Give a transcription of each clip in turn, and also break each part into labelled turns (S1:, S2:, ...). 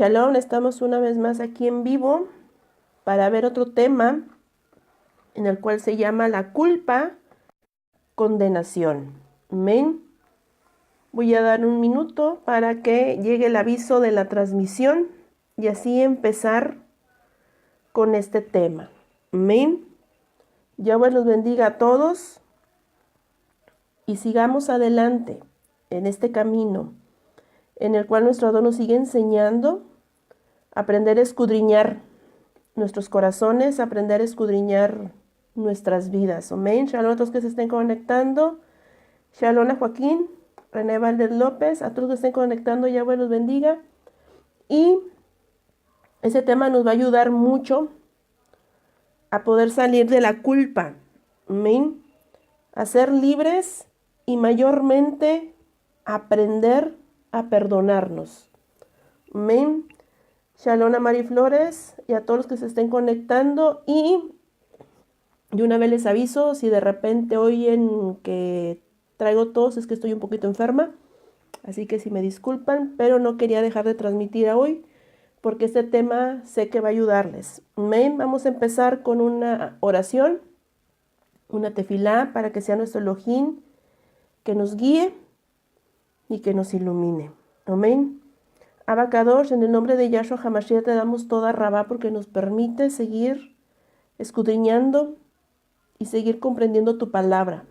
S1: Shalom, estamos una vez más aquí en vivo para ver otro tema en el cual se llama la culpa, condenación. Amén. Voy a dar un minuto para que llegue el aviso de la transmisión y así empezar con este tema. Amén. Yahweh los bendiga a todos y sigamos adelante en este camino en el cual nuestro Adón nos sigue enseñando a aprender a escudriñar nuestros corazones, aprender a escudriñar nuestras vidas. Amén. Shalom a todos que se estén conectando. Shalom a Joaquín, René Valdez López, a todos que estén conectando, Yahweh los bendiga. Y ese tema nos va a ayudar mucho a poder salir de la culpa. Amén. A ser libres y mayormente aprender a perdonarnos. Amén. Shalom a Mari Flores y a todos los que se estén conectando. Y de una vez les aviso, si de repente oyen que traigo tos, es que estoy un poquito enferma. Así que si me disculpan, pero no quería dejar de transmitir a hoy, porque este tema sé que va a ayudarles. Amén. Vamos a empezar con una oración, una tefilá, para que sea nuestro Elohim, que nos guíe y que nos ilumine. Amén. Abacadosh, en el nombre de Yahshua HaMashiach te damos toda rabá porque nos permite seguir escudriñando y seguir comprendiendo tu palabra,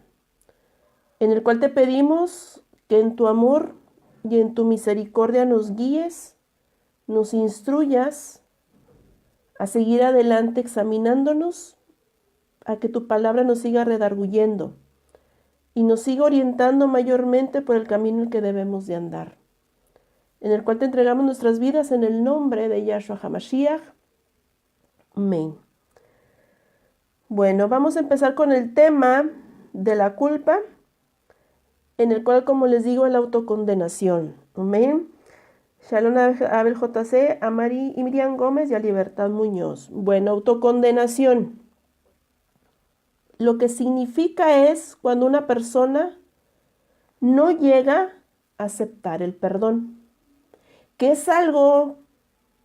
S1: en el cual te pedimos que en tu amor y en tu misericordia nos guíes, nos instruyas a seguir adelante examinándonos, a que tu palabra nos siga redarguyendo y nos siga orientando mayormente por el camino en que debemos de andar, en el cual te entregamos nuestras vidas en el nombre de Yahshua HaMashiach. Amén. Bueno, vamos a empezar con el tema de la culpa, en el cual, como les digo, la autocondenación. Amén. Shalom a Abel JC, a Mari y Miriam Gómez y a Libertad Muñoz. Bueno, autocondenación. Lo que significa es cuando una persona no llega a aceptar el perdón, que es algo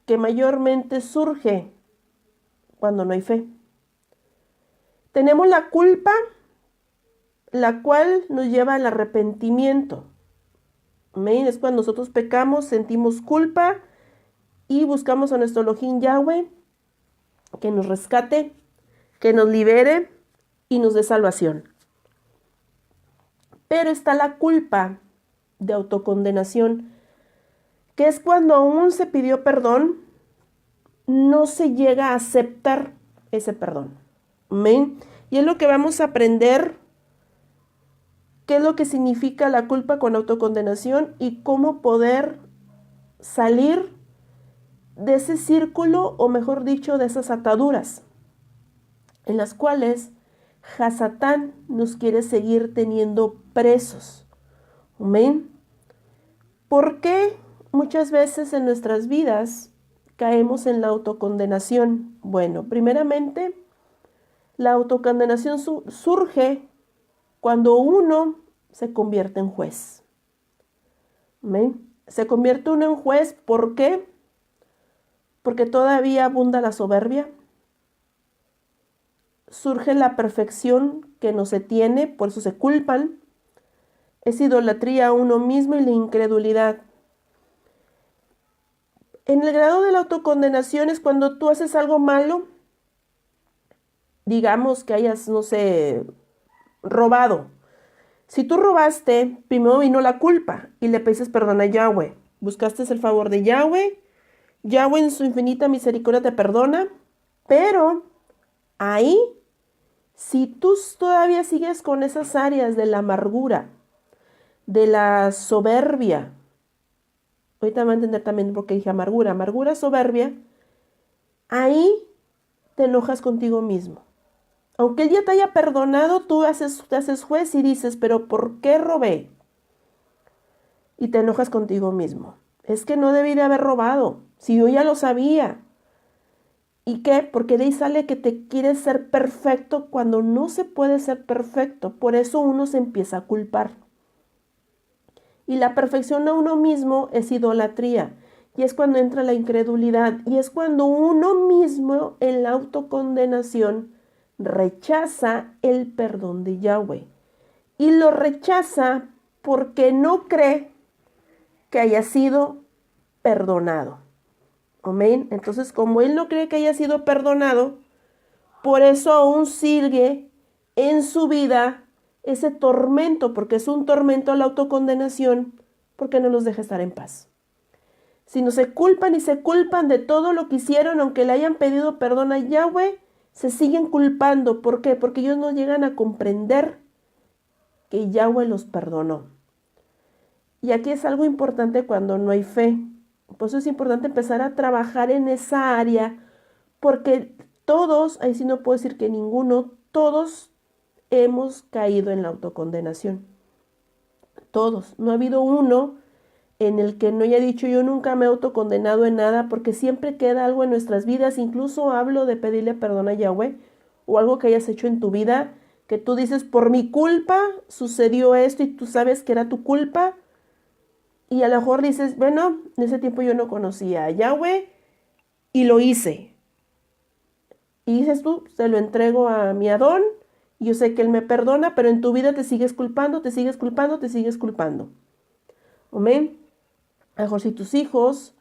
S1: que mayormente surge cuando no hay fe. Tenemos la culpa, la cual nos lleva al arrepentimiento. Amén. Es cuando nosotros pecamos, sentimos culpa y buscamos a nuestro Elohim Yahweh que nos rescate, que nos libere y nos dé salvación. Pero está la culpa de autocondenación, que es cuando aún se pidió perdón, no se llega a aceptar ese perdón. Amén. Y es lo que vamos a aprender, qué es lo que significa la culpa con autocondenación y cómo poder salir de ese círculo, o mejor dicho, de esas ataduras, en las cuales Hasatán nos quiere seguir teniendo presos. Amén. ¿Por qué muchas veces en nuestras vidas caemos en la autocondenación? Bueno, primeramente, la autocondenación surge cuando uno se convierte en juez. ¿Amén? Se convierte uno en juez, ¿por qué? Porque todavía abunda la soberbia. Surge la perfección que no se tiene, por eso se culpan. Es idolatría a uno mismo y la incredulidad. En el grado de la autocondenación es cuando tú haces algo malo, digamos que hayas, no sé, robado. Si tú robaste, primero vino la culpa y le pediste perdón a Yahweh. Buscaste el favor de Yahweh. Yahweh en su infinita misericordia te perdona. Pero ahí, si tú todavía sigues con esas áreas de la amargura, de la soberbia, ahorita van a entender también por qué dije amargura. Amargura, soberbia, ahí te enojas contigo mismo. Aunque él ya te haya perdonado, tú te haces juez y dices, pero ¿por qué robé? Y te enojas contigo mismo. Es que no debí de haber robado, si yo ya lo sabía. ¿Y qué? Porque de ahí sale que te quieres ser perfecto cuando no se puede ser perfecto. Por eso uno se empieza a culpar. Y la perfección a uno mismo es idolatría. Y es cuando entra la incredulidad y es cuando uno mismo en la autocondenación rechaza el perdón de Yahweh. Y lo rechaza porque no cree que haya sido perdonado. Amén. Entonces, como él no cree que haya sido perdonado, por eso aún sigue en su vida ese tormento, porque es un tormento la autocondenación, porque no los deja estar en paz. Si no se culpan y se culpan de todo lo que hicieron, aunque le hayan pedido perdón a Yahweh, se siguen culpando. ¿Por qué? Porque ellos no llegan a comprender que Yahweh los perdonó. Y aquí es algo importante cuando no hay fe. Por eso es importante empezar a trabajar en esa área, porque todos, ahí sí no puedo decir que ninguno, todos hemos caído en la autocondenación. Todos. No ha habido uno en el que no haya dicho yo nunca me he autocondenado en nada, porque siempre queda algo en nuestras vidas. Incluso hablo de pedirle perdón a Yahweh o algo que hayas hecho en tu vida, que tú dices, por mi culpa sucedió esto y tú sabes que era tu culpa. Y a lo mejor dices, bueno, en ese tiempo yo no conocía a Yahweh y lo hice. Y dices tú, se lo entrego a mi Adón y yo sé que Él me perdona, pero en tu vida te sigues culpando, te sigues culpando, te sigues culpando. Amén. A lo mejor si tus hijos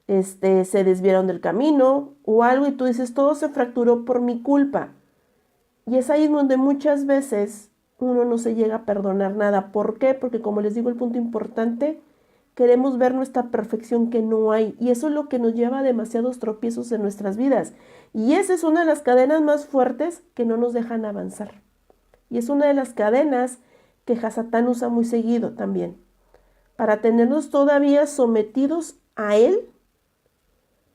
S1: se desviaron del camino o algo y tú dices, todo se fracturó por mi culpa. Y es ahí donde muchas veces uno no se llega a perdonar nada. ¿Por qué? Porque como les digo, el punto importante, queremos ver nuestra perfección que no hay. Y eso es lo que nos lleva a demasiados tropiezos en nuestras vidas. Y esa es una de las cadenas más fuertes que no nos dejan avanzar. Y es una de las cadenas que Hasatán usa muy seguido también, para tenernos todavía sometidos a Él,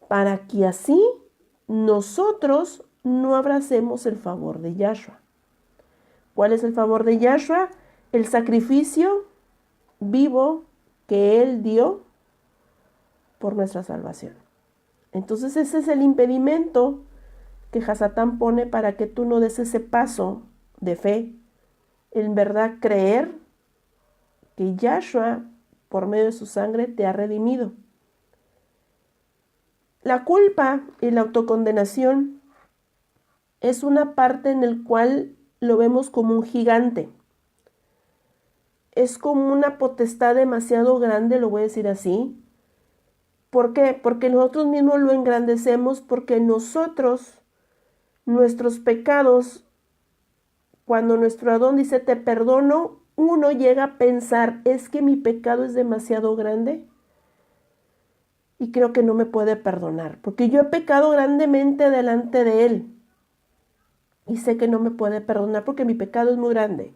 S1: para que así nosotros no abracemos el favor de Yahshua. ¿Cuál es el favor de Yahshua? El sacrificio vivo que Él dio por nuestra salvación. Entonces ese es el impedimento que Hasatán pone para que tú no des ese paso de fe, en verdad creer que Yahshua, por medio de su sangre, te ha redimido. La culpa y la autocondenación es una parte en la cual lo vemos como un gigante. Es como una potestad demasiado grande, lo voy a decir así. ¿Por qué? Porque nosotros mismos lo engrandecemos, porque nosotros, nuestros pecados, cuando nuestro Adón dice te perdono, uno llega a pensar, es que mi pecado es demasiado grande y creo que no me puede perdonar, porque yo he pecado grandemente delante de Él y sé que no me puede perdonar porque mi pecado es muy grande.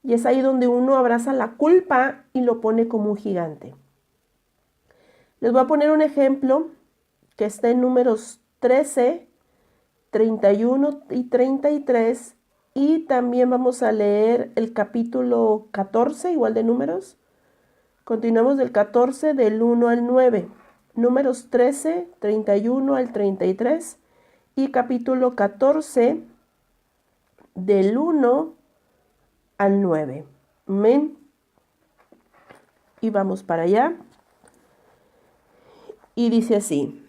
S1: Y es ahí donde uno abraza la culpa y lo pone como un gigante. Les voy a poner un ejemplo que está en Números 13, 31 y 33. Y también vamos a leer el capítulo 14, igual de Números. Continuamos del 14, del 1 al 9. Números 13, 31 al 33. Y capítulo 14, del 1 al 9. Amén. Y vamos para allá. Y dice así.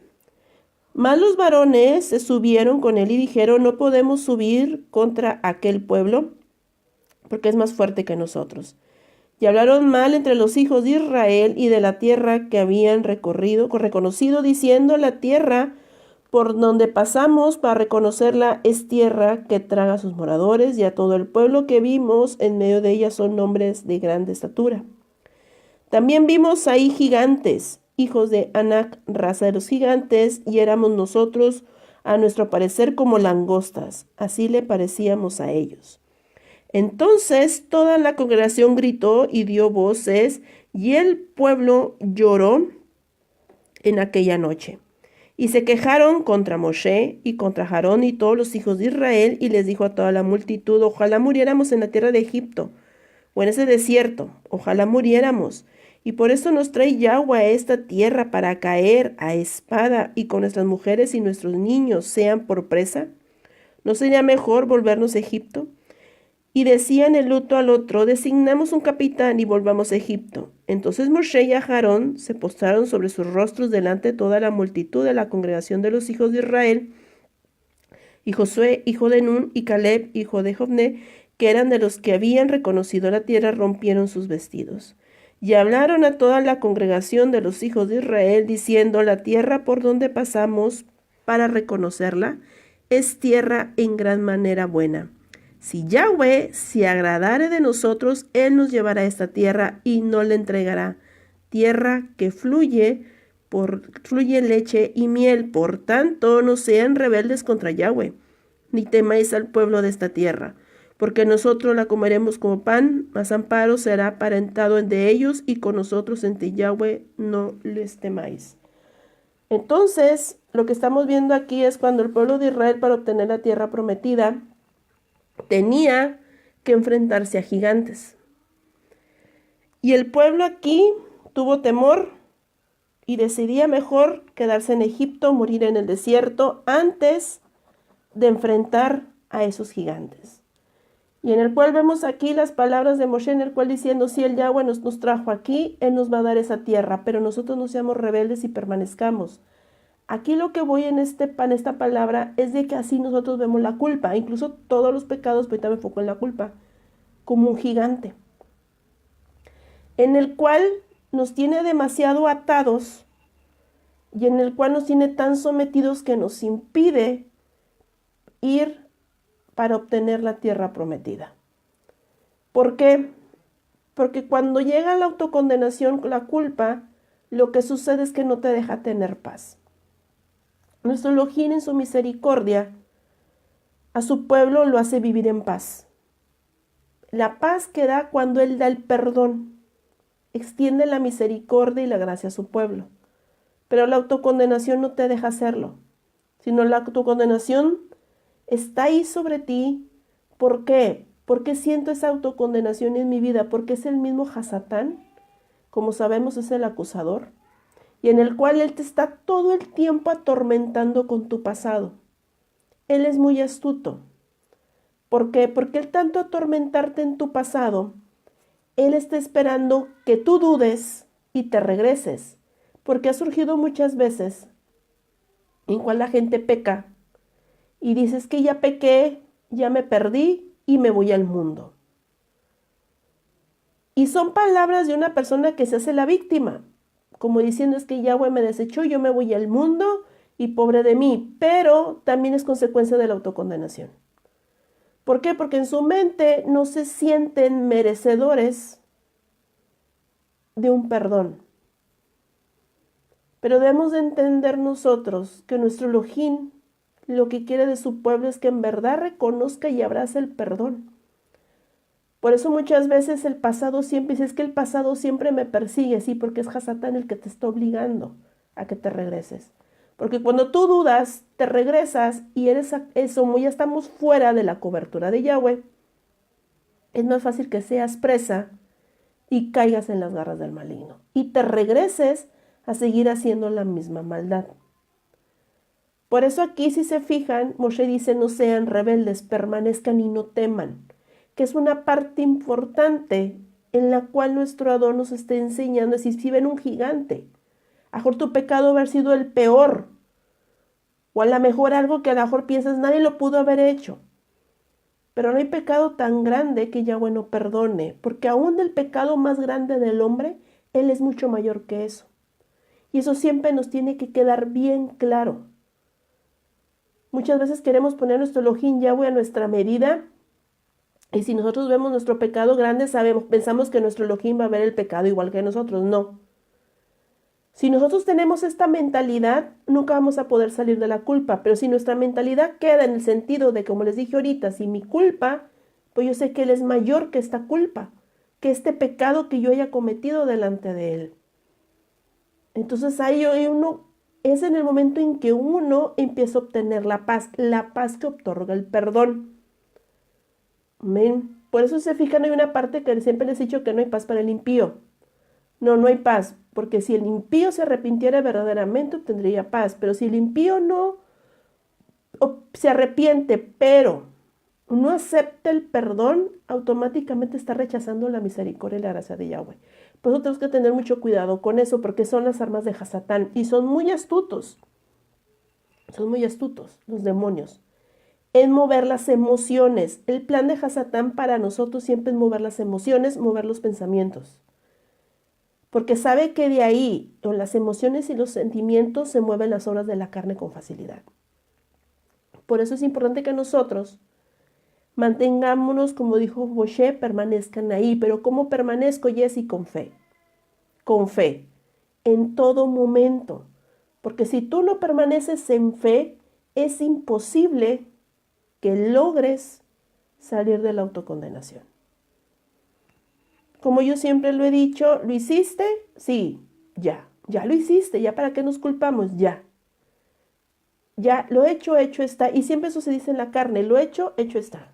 S1: Mas los varones se subieron con él y dijeron, no podemos subir contra aquel pueblo, porque es más fuerte que nosotros. Y hablaron mal entre los hijos de Israel y de la tierra que habían reconocido, diciendo, la tierra por donde pasamos para reconocerla es tierra que traga a sus moradores, y a todo el pueblo que vimos en medio de ella son hombres de grande estatura. También vimos ahí gigantes, hijos de Anac, raza de los gigantes, y éramos nosotros, a nuestro parecer, como langostas. Así le parecíamos a ellos. Entonces toda la congregación gritó y dio voces, y el pueblo lloró en aquella noche. Y se quejaron contra Moshe y contra Aarón y todos los hijos de Israel, y les dijo a toda la multitud, ojalá muriéramos en la tierra de Egipto, o en ese desierto, ojalá muriéramos. Y por eso nos trae Yahweh a esta tierra para caer a espada y con nuestras mujeres y nuestros niños sean por presa. ¿No sería mejor volvernos a Egipto? Y decían el uno al otro, designamos un capitán y volvamos a Egipto. Entonces Moshe y Aarón se postraron sobre sus rostros delante de toda la multitud de la congregación de los hijos de Israel, y Josué, hijo de Nun, y Caleb, hijo de Jofné, que eran de los que habían reconocido la tierra, rompieron sus vestidos. Y hablaron a toda la congregación de los hijos de Israel, diciendo, la tierra por donde pasamos para reconocerla es tierra en gran manera buena. Si Yahweh se agradare de nosotros, Él nos llevará a esta tierra y no la entregará. Tierra que fluye leche y miel. Por tanto, no sean rebeldes contra Yahweh, ni temáis al pueblo de esta tierra, porque nosotros la comeremos como pan, mas amparo será aparentado de ellos y con nosotros entre Yahweh no les temáis. Entonces, lo que estamos viendo aquí es cuando el pueblo de Israel, para obtener la tierra prometida, tenía que enfrentarse a gigantes. Y el pueblo aquí tuvo temor y decidía mejor quedarse en Egipto, morir en el desierto, antes de enfrentar a esos gigantes. Y en el cual vemos aquí las palabras de Moshe, en el cual diciendo, si el Yahweh nos trajo aquí, Él nos va a dar esa tierra, pero nosotros no seamos rebeldes y permanezcamos. Aquí lo que voy en esta palabra es de que así nosotros vemos la culpa, incluso todos los pecados, pero ahorita me enfoco en la culpa, como un gigante, en el cual nos tiene demasiado atados y en el cual nos tiene tan sometidos que nos impide ir para obtener la tierra prometida. ¿Por qué? Porque cuando llega la autocondenación, la culpa, lo que sucede es que no te deja tener paz. Nuestro Elohim en su misericordia a su pueblo lo hace vivir en paz. La paz que da cuando Él da el perdón, extiende la misericordia y la gracia a su pueblo. Pero la autocondenación no te deja hacerlo, sino la autocondenación está ahí sobre ti. ¿Por qué? ¿Por qué siento esa autocondenación en mi vida? Porque es el mismo Hasatán, como sabemos es el acusador, y en el cual Él te está todo el tiempo atormentando con tu pasado. Él es muy astuto. ¿Por qué? Porque Él tanto atormentarte en tu pasado, Él está esperando que tú dudes y te regreses. Porque ha surgido muchas veces en cual la gente peca y dices que ya pequé, ya me perdí y me voy al mundo. Y son palabras de una persona que se hace la víctima, como diciendo es que Yahweh me desechó, yo me voy al mundo y pobre de mí, pero también es consecuencia de la autocondenación. ¿Por qué? Porque en su mente no se sienten merecedores de un perdón. Pero debemos de entender nosotros que nuestro Elohim lo que quiere de su pueblo es que en verdad reconozca y abrace el perdón. Por eso muchas veces el pasado siempre dice, es que el pasado siempre me persigue, sí, porque es Hasatán el que te está obligando a que te regreses. Porque cuando tú dudas, te regresas y eres eso, como ya estamos fuera de la cobertura de Yahweh, es más fácil que seas presa y caigas en las garras del maligno y te regreses a seguir haciendo la misma maldad. Por eso aquí, si se fijan, Moshe dice, no sean rebeldes, permanezcan y no teman, que es una parte importante en la cual nuestro Adón nos está enseñando, si ven un gigante, a lo mejor tu pecado haber sido el peor, o a lo mejor algo que a lo mejor piensas, nadie lo pudo haber hecho, pero no hay pecado tan grande que Yahweh no perdone, porque aún del pecado más grande del hombre, Él es mucho mayor que eso. Y eso siempre nos tiene que quedar bien claro. Muchas veces queremos poner nuestro Elohim Yahweh a nuestra medida, y si nosotros vemos nuestro pecado grande, pensamos que nuestro Elohim va a ver el pecado igual que nosotros. No. Si nosotros tenemos esta mentalidad, nunca vamos a poder salir de la culpa. Pero si nuestra mentalidad queda en el sentido de, como les dije ahorita, si mi culpa, pues yo sé que Él es mayor que esta culpa, que este pecado que yo haya cometido delante de Él. Entonces ahí uno, es en el momento en que uno empieza a obtener la paz que otorga el perdón. Amén. Por eso se fijan, hay una parte que siempre les he dicho que no hay paz para el impío. No hay paz, porque si el impío se arrepintiera verdaderamente obtendría paz, pero si el impío no se arrepiente, pero no acepta el perdón, automáticamente está rechazando la misericordia y la gracia de Yahweh. Por eso tenemos que tener mucho cuidado con eso, porque son las armas de Hasatán y son muy astutos. Son muy astutos los demonios en mover las emociones. El plan de Hasatán para nosotros siempre es mover las emociones, mover los pensamientos. Porque sabe que de ahí, con las emociones y los sentimientos, se mueven las obras de la carne con facilidad. Por eso es importante que nosotros mantengámonos, como dijo Moshe, permanezcan ahí. Pero ¿cómo permanezco, Jessy? Con fe. Con fe. En todo momento. Porque si tú no permaneces en fe, es imposible que logres salir de la autocondenación. Como yo siempre lo he dicho, ¿lo hiciste? Sí, ya lo hiciste, ya para qué nos culpamos, ya. Ya lo hecho está. Y siempre eso se dice en la carne, lo hecho está.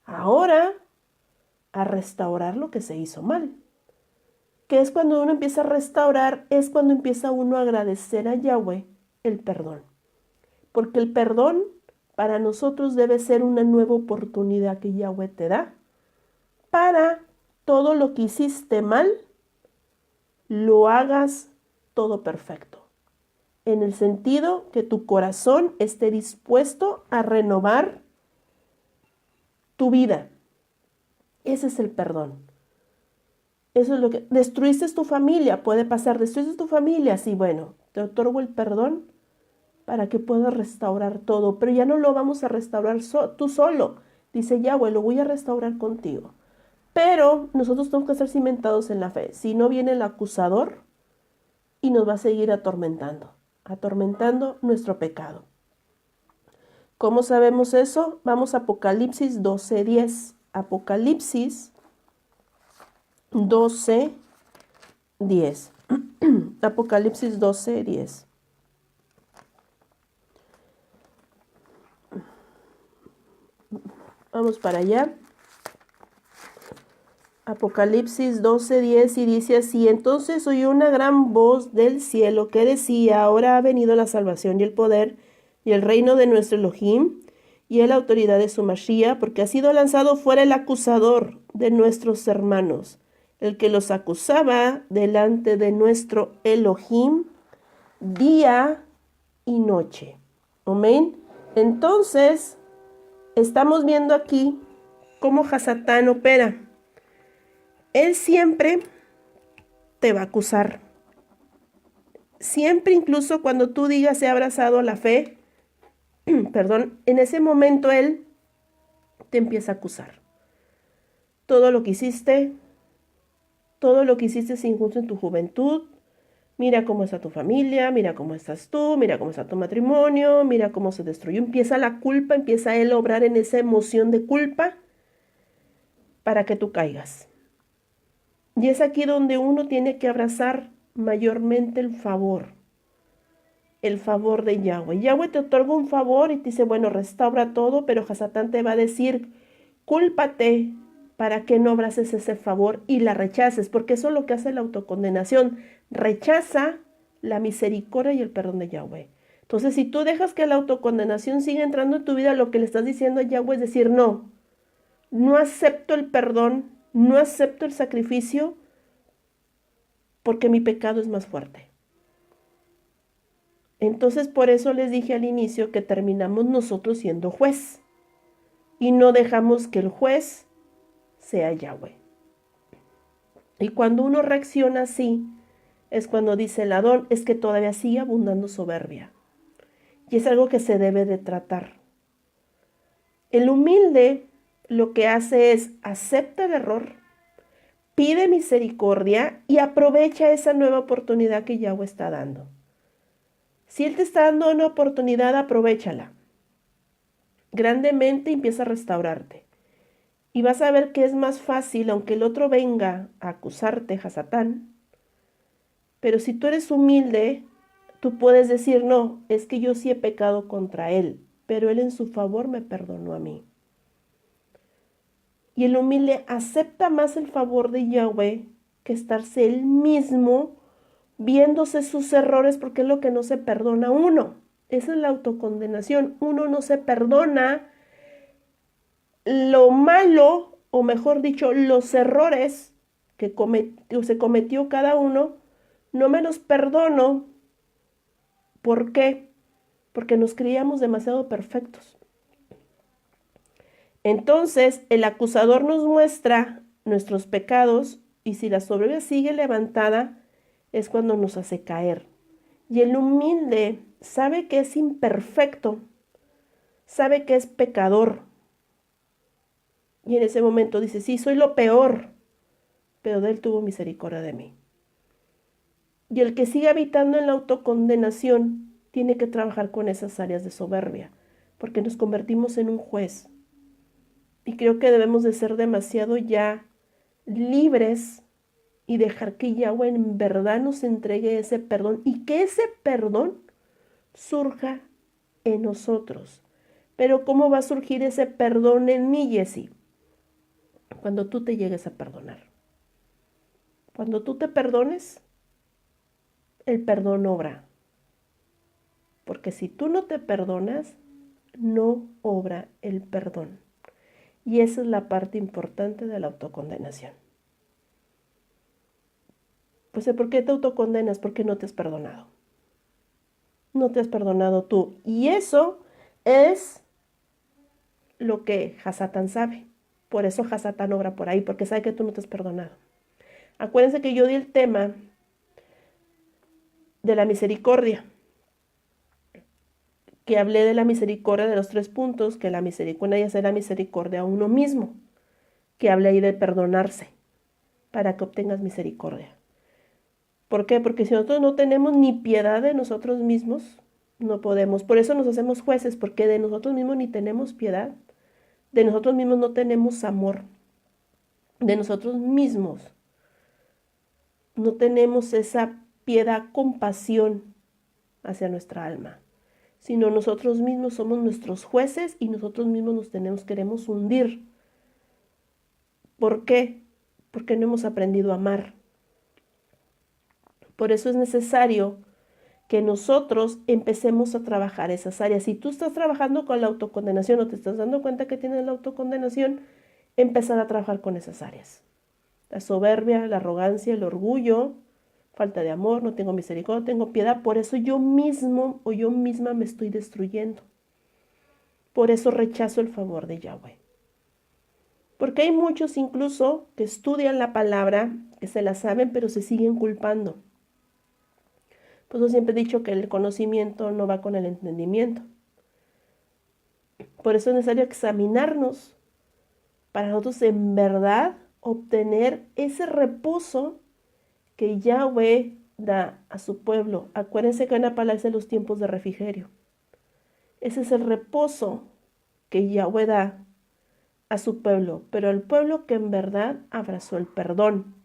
S1: Ahora, a restaurar lo que se hizo mal. Que es cuando uno empieza a restaurar, es cuando empieza uno a agradecer a Yahweh el perdón. Porque el perdón para nosotros debe ser una nueva oportunidad que Yahweh te da para todo lo que hiciste mal, lo hagas todo perfecto. En el sentido que tu corazón esté dispuesto a renovar tu vida. Ese es el perdón. Eso es lo que... Destruiste tu familia, puede pasar. Destruiste tu familia, sí, bueno, te otorgo el perdón para que puedas restaurar todo. Pero ya no lo vamos a restaurar tú solo. Dice Yahweh, lo voy a restaurar contigo. Pero nosotros tenemos que estar cimentados en la fe. Si no, viene el acusador y nos va a seguir atormentando nuestro pecado. ¿Cómo sabemos eso? Vamos a Apocalipsis 12:10. Apocalipsis 12:10. Apocalipsis 12:10. Vamos para allá. Apocalipsis 12:10 y dice así: entonces oyó una gran voz del cielo que decía: ahora ha venido la salvación y el poder y el reino de nuestro Elohim y la autoridad de su Mashiach, porque ha sido lanzado fuera el acusador de nuestros hermanos, el que los acusaba delante de nuestro Elohim día y noche. Amén. Entonces, estamos viendo aquí cómo Hasatán opera. Él siempre te va a acusar. Siempre, incluso cuando tú digas he abrazado la fe, perdón, en ese momento él te empieza a acusar. Todo lo que hiciste injusto en tu juventud, mira cómo está tu familia, mira cómo estás tú, mira cómo está tu matrimonio, mira cómo se destruyó. Empieza la culpa, empieza él a obrar en esa emoción de culpa para que tú caigas. Y es aquí donde uno tiene que abrazar mayormente el favor de Yahweh. Yahweh te otorga un favor y te dice, bueno, restaura todo, pero Hasatán te va a decir, cúlpate para que no abraces ese favor y la rechaces, porque eso es lo que hace la autocondenación. Rechaza la misericordia y el perdón de Yahweh. Entonces, si tú dejas que la autocondenación siga entrando en tu vida, lo que le estás diciendo a Yahweh es decir, no acepto el perdón, no acepto el sacrificio, porque mi pecado es más fuerte. Entonces, por eso les dije al inicio que terminamos nosotros siendo juez y no dejamos que el juez sea Yahweh. Y cuando uno reacciona así, es cuando dice el Adón, es que todavía sigue abundando soberbia. Y es algo que se debe de tratar. El humilde lo que hace es acepta el error, pide misericordia y aprovecha esa nueva oportunidad que Yahweh está dando. Si Él te está dando una oportunidad, aprovéchala. Grandemente empieza a restaurarte. Y vas a ver que es más fácil, aunque el otro venga a acusarte, Hasatán. Pero si tú eres humilde, tú puedes decir, no, es que yo sí he pecado contra Él, pero Él en su favor me perdonó a mí. Y el humilde acepta más el favor de Yahweh que estarse él mismo viéndose sus errores, porque es lo que no se perdona uno. Esa es la autocondenación. Uno no se perdona lo malo, o mejor dicho, los errores que se cometió cada uno, no me los perdono. ¿Por qué? Porque nos creíamos demasiado perfectos. Entonces, el acusador nos muestra nuestros pecados y si la soberbia sigue levantada, es cuando nos hace caer. Y el humilde sabe que es imperfecto, sabe que es pecador. Y en ese momento dice, sí, soy lo peor, pero de él tuvo misericordia de mí. Y el que sigue habitando en la autocondenación tiene que trabajar con esas áreas de soberbia, porque nos convertimos en un juez. Y creo que debemos de ser demasiado ya libres y dejar que Yahweh en verdad nos entregue ese perdón y que ese perdón surja en nosotros. Pero ¿cómo va a surgir ese perdón en mí, Jessie? Cuando tú te llegues a perdonar. Cuando tú te perdones, el perdón obra. Porque si tú no te perdonas, no obra el perdón. Y esa es la parte importante de la autocondenación. Pues ¿por qué te autocondenas? Porque no te has perdonado. No te has perdonado tú. Y eso es lo que Hasatán sabe. Por eso Hasatán obra por ahí, porque sabe que tú no te has perdonado. Acuérdense que yo di el tema de la misericordia, que hablé de la misericordia de los 3 puntos, que la misericordia es la misericordia a uno mismo, que hablé ahí de perdonarse, para que obtengas misericordia. ¿Por qué? Porque si nosotros no tenemos ni piedad de nosotros mismos, no podemos. Por eso nos hacemos jueces, porque de nosotros mismos ni tenemos piedad, de nosotros mismos no tenemos amor, de nosotros mismos no tenemos esa piedad, compasión hacia nuestra alma, sino nosotros mismos somos nuestros jueces y nosotros mismos queremos hundir. ¿Por qué? Porque no hemos aprendido a amar. Por eso es necesario que nosotros empecemos a trabajar esas áreas. Si tú estás trabajando con la autocondenación o te estás dando cuenta que tienes la autocondenación, empezar a trabajar con esas áreas. La soberbia, la arrogancia, el orgullo, falta de amor, no tengo misericordia, no tengo piedad. Por eso yo mismo o yo misma me estoy destruyendo. Por eso rechazo el favor de Yahweh. Porque hay muchos incluso que estudian la palabra, que se la saben, pero se siguen culpando. Por eso siempre he dicho que el conocimiento no va con el entendimiento. Por eso es necesario examinarnos para nosotros en verdad obtener ese reposo que Yahweh da a su pueblo. Acuérdense que van a aparecer los tiempos de refrigerio. Ese es el reposo que Yahweh da a su pueblo, pero el pueblo que en verdad abrazó el perdón.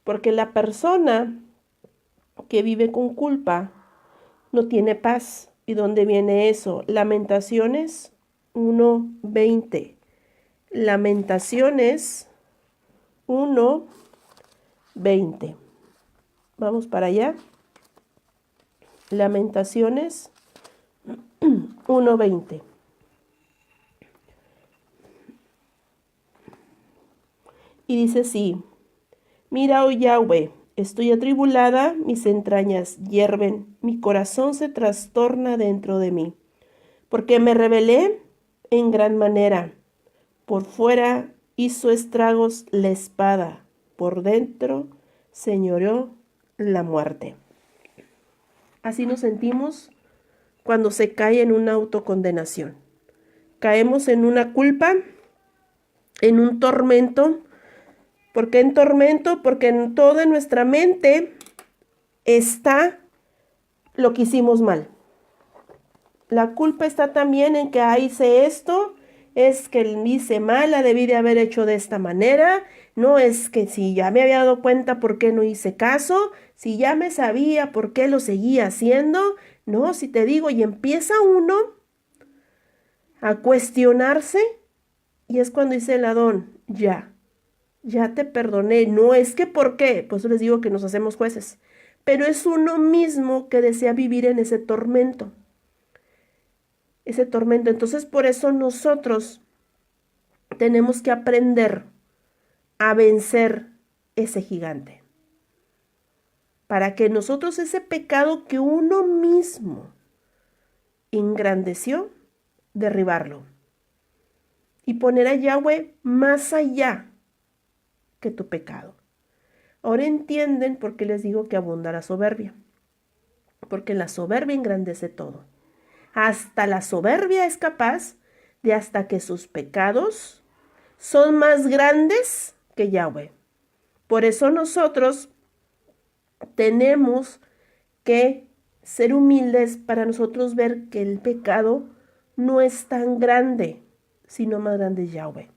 S1: Porque la persona que vive con culpa no tiene paz. ¿Y dónde viene eso? Lamentaciones 1:20. Lamentaciones 1:20. Vamos para allá. Lamentaciones 1:20. Y dice así: Mira, oh Yahweh, estoy atribulada, mis entrañas hierven, mi corazón se trastorna dentro de mí, porque me rebelé en gran manera. Por fuera hizo estragos la espada, por dentro señoreó la muerte. Así nos sentimos cuando se cae en una autocondenación. Caemos en una culpa, en un tormento. ¿Por qué en tormento? Porque en toda nuestra mente está lo que hicimos mal. La culpa está también en que hice esto, es que hice mal, la debí de haber hecho de esta manera. No es que si ya me había dado cuenta por qué no hice caso, si ya me sabía por qué lo seguía haciendo. No, si te digo, y empieza uno a cuestionarse y es cuando dice el Adón, ya te perdoné. No es que por qué, pues les digo que nos hacemos jueces, pero es uno mismo que desea vivir en ese tormento. Ese tormento. Entonces por eso nosotros tenemos que aprender a vencer ese gigante. Para que nosotros ese pecado que uno mismo engrandeció, derribarlo. Y poner a Yahweh más allá que tu pecado. Ahora entienden por qué les digo que abunda la soberbia. Porque la soberbia engrandece todo. Hasta la soberbia es capaz de hasta que sus pecados son más grandes que Yahweh. Por eso nosotros tenemos que ser humildes para nosotros ver que el pecado no es tan grande, sino más grande es Yahweh.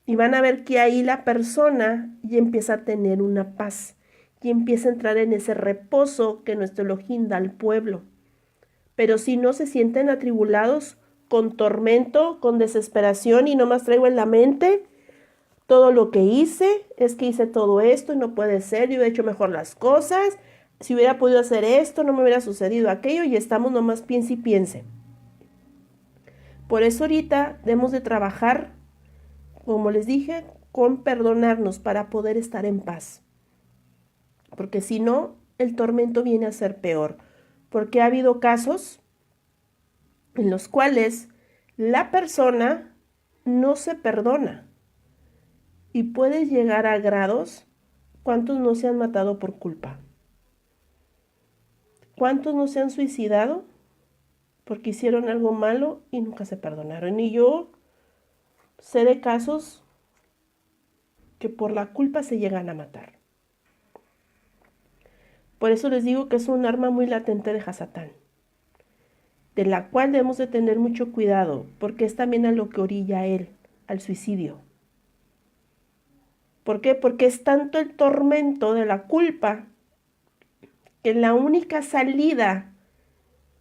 S1: Y van a ver que ahí la persona ya empieza a tener una paz y empieza a entrar en ese reposo que nuestro Elohim da al pueblo. Pero si no se sienten atribulados con tormento, con desesperación y nomás traigo en la mente todo lo que hice, es que hice todo esto y no puede ser, yo he hecho mejor las cosas, si hubiera podido hacer esto, no me hubiera sucedido aquello y estamos nomás piense y piense. Por eso ahorita debemos de trabajar, como les dije, con perdonarnos para poder estar en paz. Porque si no, el tormento viene a ser peor. Porque ha habido casos en los cuales la persona no se perdona. Y puede llegar a grados, ¿cuántos no se han matado por culpa? ¿Cuántos no se han suicidado porque hicieron algo malo y nunca se perdonaron? Y yo sé de casos que por la culpa se llegan a matar. Por eso les digo que es un arma muy latente de Hasatán, de la cual debemos de tener mucho cuidado, porque es también a lo que orilla a él, al suicidio. ¿Por qué? Porque es tanto el tormento de la culpa que la única salida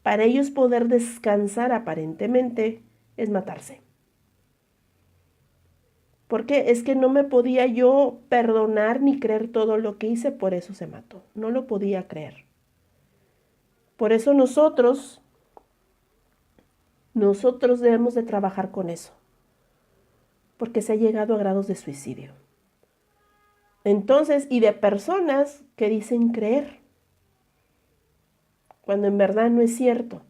S1: para ellos poder descansar aparentemente es matarse. ¿Por qué? Es que no me podía yo perdonar ni creer todo lo que hice, por eso se mató. No lo podía creer. Por eso nosotros debemos de trabajar con eso, porque se ha llegado a grados de suicidio. Entonces, y de personas que dicen creer, cuando en verdad no es cierto,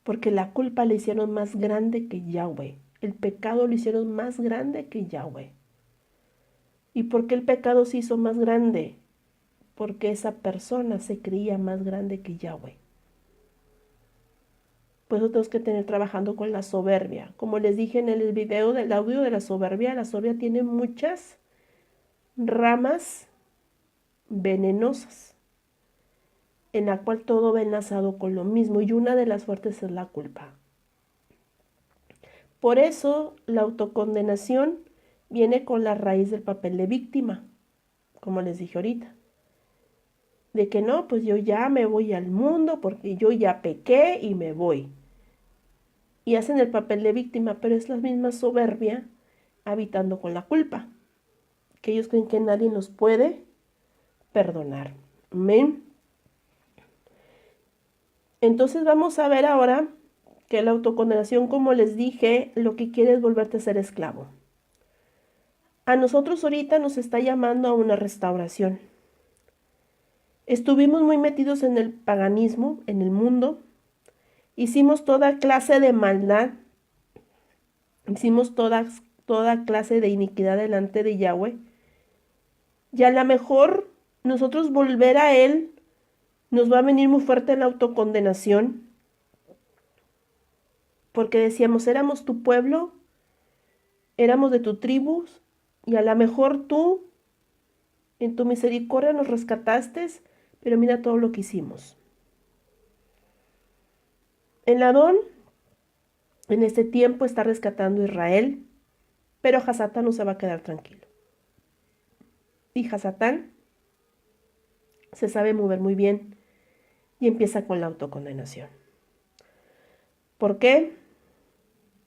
S1: porque la culpa le hicieron más grande que Yahweh, el pecado lo hicieron más grande que Yahweh. ¿Y por qué el pecado se hizo más grande? Porque esa persona se creía más grande que Yahweh. Por eso tenemos que tener trabajando con la soberbia. Como les dije en el video del audio de la soberbia tiene muchas ramas venenosas, en la cual todo va enlazado con lo mismo, y una de las fuertes es la culpa. Por eso la autocondenación viene con la raíz del papel de víctima, como les dije ahorita. De que no, pues yo ya me voy al mundo porque yo ya pequé y me voy. Y hacen el papel de víctima, pero es la misma soberbia habitando con la culpa, que ellos creen que nadie los puede perdonar. Amén. Entonces vamos a ver ahora que la autocondenación, como les dije, lo que quiere es volverte a ser esclavo. A nosotros ahorita nos está llamando a una restauración. Estuvimos muy metidos en el paganismo, en el mundo. Hicimos toda clase de maldad. Hicimos toda clase de iniquidad delante de Yahweh. Y a lo mejor nosotros volver a Él nos va a venir muy fuerte la autocondenación. Porque decíamos, éramos tu pueblo, éramos de tu tribu, y a lo mejor tú, en tu misericordia, nos rescataste, pero mira todo lo que hicimos. El Adón, en este tiempo, está rescatando a Israel, pero Hasatán no se va a quedar tranquilo. Y Hasatán se sabe mover muy bien y empieza con la autocondenación. ¿Por qué?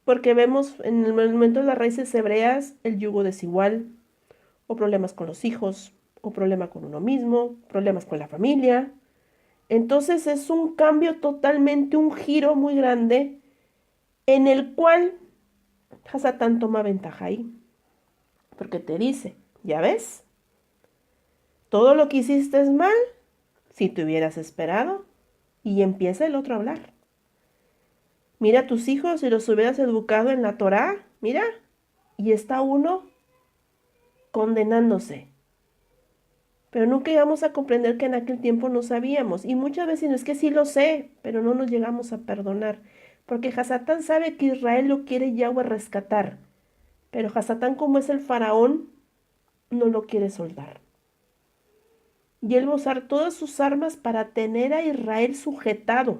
S1: Porque vemos en el momento de las raíces hebreas el yugo desigual, o problemas con los hijos, o problema con uno mismo, problemas con la familia. Entonces es un cambio totalmente, un giro muy grande, en el cual Hasatán toma ventaja ahí, porque te dice, ¿ya ves? Todo lo que hiciste es mal, si te hubieras esperado, y empieza el otro a hablar. Mira a tus hijos, si los hubieras educado en la Torá, mira, y está uno condenándose. Pero nunca llegamos a comprender que en aquel tiempo no sabíamos. Y muchas veces no es que sí lo sé, pero no nos llegamos a perdonar. Porque Hasatán sabe que Israel lo quiere Yahweh rescatar. Pero Hasatán, como es el faraón, no lo quiere soltar. Y él va a usar todas sus armas para tener a Israel sujetado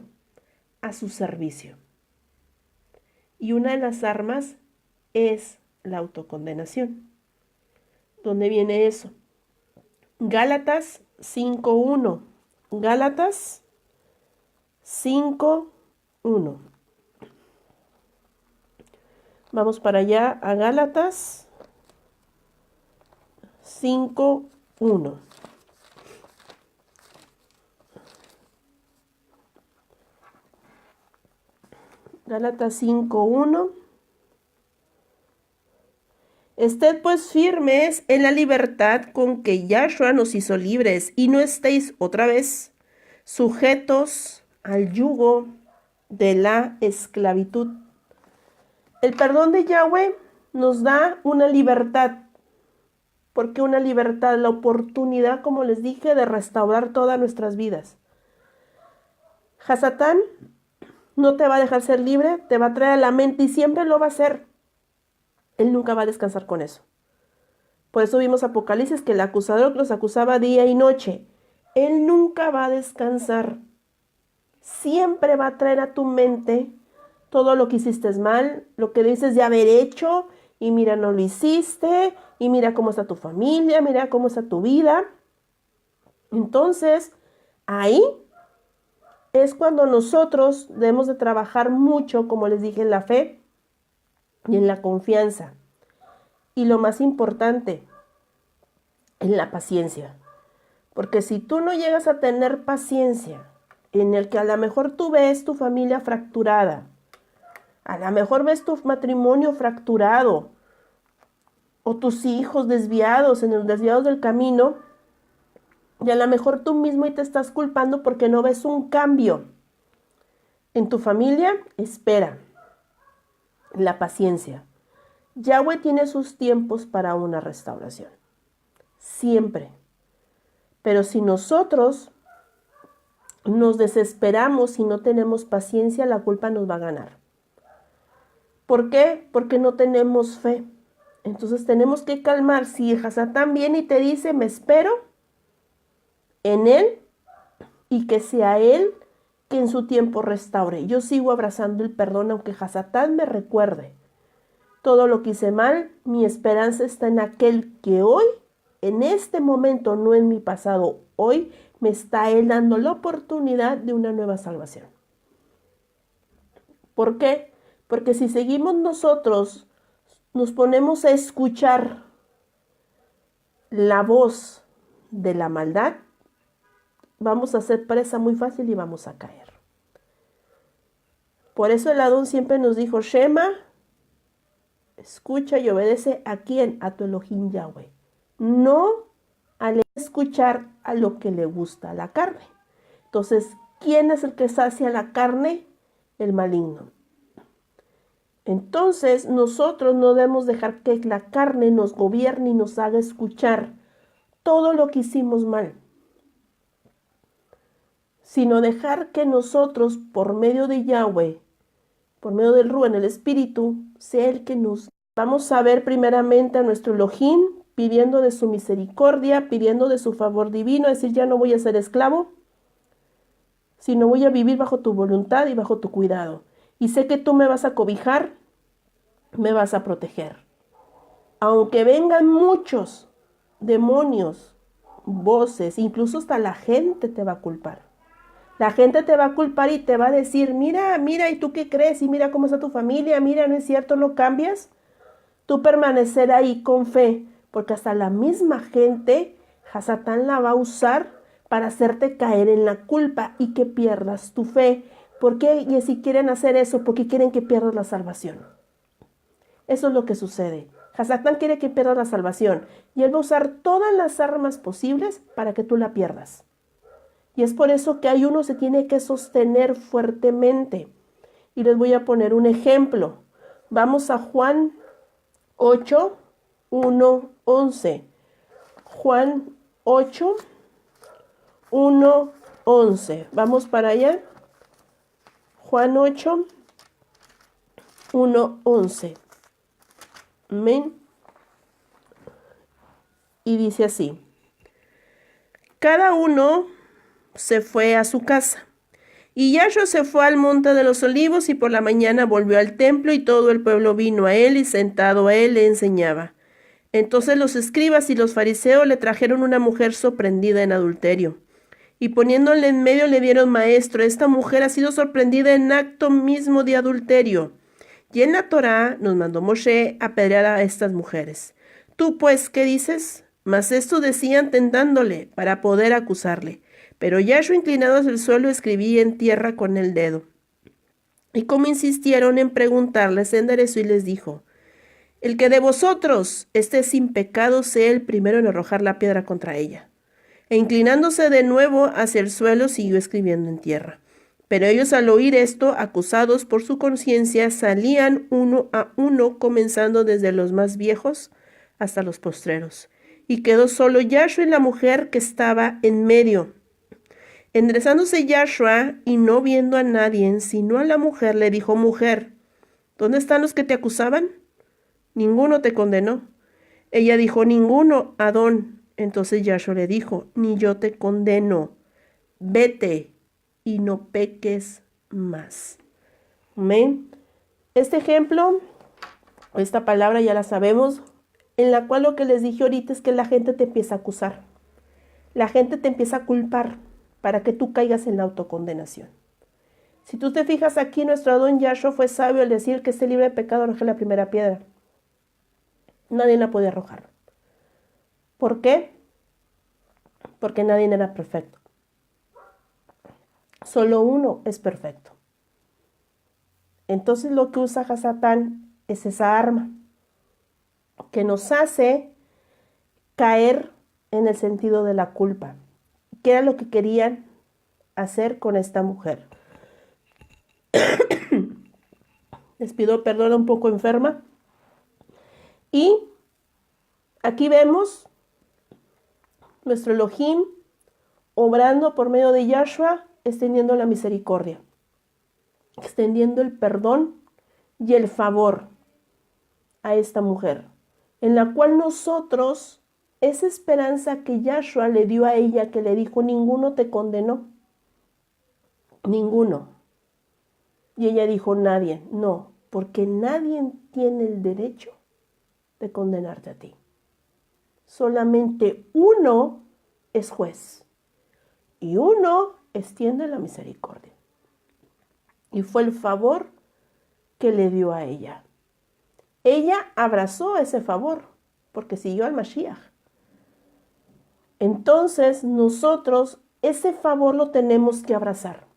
S1: a su servicio. Y una de las armas es la autocondenación. ¿Dónde viene eso? Gálatas 5:1. Gálatas 5:1. Vamos para allá a Gálatas 5:1. Gálatas 5:1. Ested pues firmes en la libertad con que Yahshua nos hizo libres, y no estéis otra vez sujetos al yugo de la esclavitud. El perdón de Yahweh nos da una libertad. ¿Por qué una libertad? La oportunidad, como les dije, de restaurar todas nuestras vidas. Hasatán no te va a dejar ser libre, te va a traer a la mente y siempre lo va a hacer. Él nunca va a descansar con eso. Por eso vimos Apocalipsis, que el acusador los acusaba día y noche. Él nunca va a descansar. Siempre va a traer a tu mente todo lo que hiciste mal, lo que dices de haber hecho, y mira, no lo hiciste, y mira cómo está tu familia, mira cómo está tu vida. Entonces, ahí es cuando nosotros debemos de trabajar mucho, como les dije, en la fe y en la confianza. Y lo más importante, en la paciencia. Porque si tú no llegas a tener paciencia, en el que a lo mejor tú ves tu familia fracturada, a lo mejor ves tu matrimonio fracturado, o tus hijos desviados, desviados del camino, y a lo mejor tú mismo y te estás culpando porque no ves un cambio en tu familia, espera. La paciencia. Yahweh tiene sus tiempos para una restauración. Siempre. Pero si nosotros nos desesperamos y no tenemos paciencia, la culpa nos va a ganar. ¿Por qué? Porque no tenemos fe. Entonces tenemos que calmar. Si Hasatán viene y te dice, me espero en él y que sea él que en su tiempo restaure. Yo sigo abrazando el perdón, aunque Hasatán me recuerde todo lo que hice mal. Mi esperanza está en aquel que hoy, en este momento, no en mi pasado, hoy me está él dando la oportunidad de una nueva salvación. ¿Por qué? Porque si seguimos nosotros, nos ponemos a escuchar la voz de la maldad, vamos a ser presa muy fácil y vamos a caer. Por eso el Adón siempre nos dijo, Shema, escucha y obedece a quién, a tu Elohim Yahweh. No al escuchar a lo que le gusta a la carne. Entonces, ¿quién es el que sacia la carne? El maligno. Entonces, nosotros no debemos dejar que la carne nos gobierne y nos haga escuchar todo lo que hicimos mal, sino dejar que nosotros, por medio de Yahweh, por medio del Ruach, el Espíritu, sea el que nos... Vamos a ver primeramente a nuestro Elohim, pidiendo de su misericordia, pidiendo de su favor divino, decir, ya no voy a ser esclavo, sino voy a vivir bajo tu voluntad y bajo tu cuidado. Y sé que tú me vas a cobijar, me vas a proteger. Aunque vengan muchos demonios, voces, incluso hasta la gente te va a culpar. La gente te va a culpar y te va a decir, mira, mira, ¿y tú qué crees? Y mira cómo está tu familia, mira, ¿no es cierto? ¿No cambias? Tú permanecer ahí con fe, porque hasta la misma gente, Hasatán la va a usar para hacerte caer en la culpa y que pierdas tu fe. ¿Por qué? Y si quieren hacer eso, porque quieren que pierdas la salvación. Eso es lo que sucede. Hasatán quiere que pierdas la salvación y él va a usar todas las armas posibles para que tú la pierdas. Y es por eso que uno se tiene que sostener fuertemente. Y les voy a poner un ejemplo. Vamos a Juan 8, 1, 11. Juan 8, 1, 11. Vamos para allá. Juan 8, 1, 11. Amén. Y dice así. Cada uno se fue a su casa. Y Yahshua se fue al monte de los olivos y por la mañana volvió al templo y todo el pueblo vino a él y sentado a él le enseñaba. Entonces los escribas y los fariseos le trajeron una mujer sorprendida en adulterio. Y poniéndole en medio le dieron: Maestro, esta mujer ha sido sorprendida en acto mismo de adulterio. Y en la Torá nos mandó Moshe apedrear a estas mujeres. Tú pues, ¿qué dices? Mas esto decían tentándole para poder acusarle. Pero Yahshua, inclinado hacia el suelo, escribía en tierra con el dedo. Y como insistieron en preguntarle, se enderezó y les dijo: El que de vosotros esté sin pecado, sea el primero en arrojar la piedra contra ella. E inclinándose de nuevo hacia el suelo, siguió escribiendo en tierra. Pero ellos, al oír esto, acusados por su conciencia, salían uno a uno, comenzando desde los más viejos hasta los postreros. Y quedó solo Yahshua y la mujer que estaba en medio. Enderezándose Yahshua y no viendo a nadie, sino a la mujer, le dijo: Mujer, ¿dónde están los que te acusaban? Ninguno te condenó. Ella dijo: Ninguno, Adón. Entonces Yahshua le dijo: Ni yo te condeno. Vete y no peques más. Amén. Este ejemplo, esta palabra ya la sabemos, en la cual lo que les dije ahorita es que la gente te empieza a acusar. La gente te empieza a culpar para que tú caigas en la autocondenación. Si tú te fijas aquí, nuestro Adón Yahshua fue sabio al decir que esté libre de pecado, arroje la primera piedra. Nadie la podía arrojar. ¿Por qué? Porque nadie era perfecto. Solo uno es perfecto. Entonces lo que usa Hasatán es esa arma que nos hace caer en el sentido de la culpa. ¿Qué era lo que querían hacer con esta mujer? Les pido perdón, un poco enferma. Y aquí vemos nuestro Elohim obrando por medio de Yahshua, extendiendo la misericordia, extendiendo el perdón y el favor a esta mujer, en la cual nosotros, esa esperanza que Yahshua le dio a ella, que le dijo: ninguno te condenó, ninguno. Y ella dijo: nadie, no, porque nadie tiene el derecho de condenarte a ti. Solamente uno es juez y uno extiende la misericordia. Y fue el favor que le dio a ella. Ella abrazó ese favor porque siguió al Mashiach. Entonces nosotros ese favor lo tenemos que abrazar.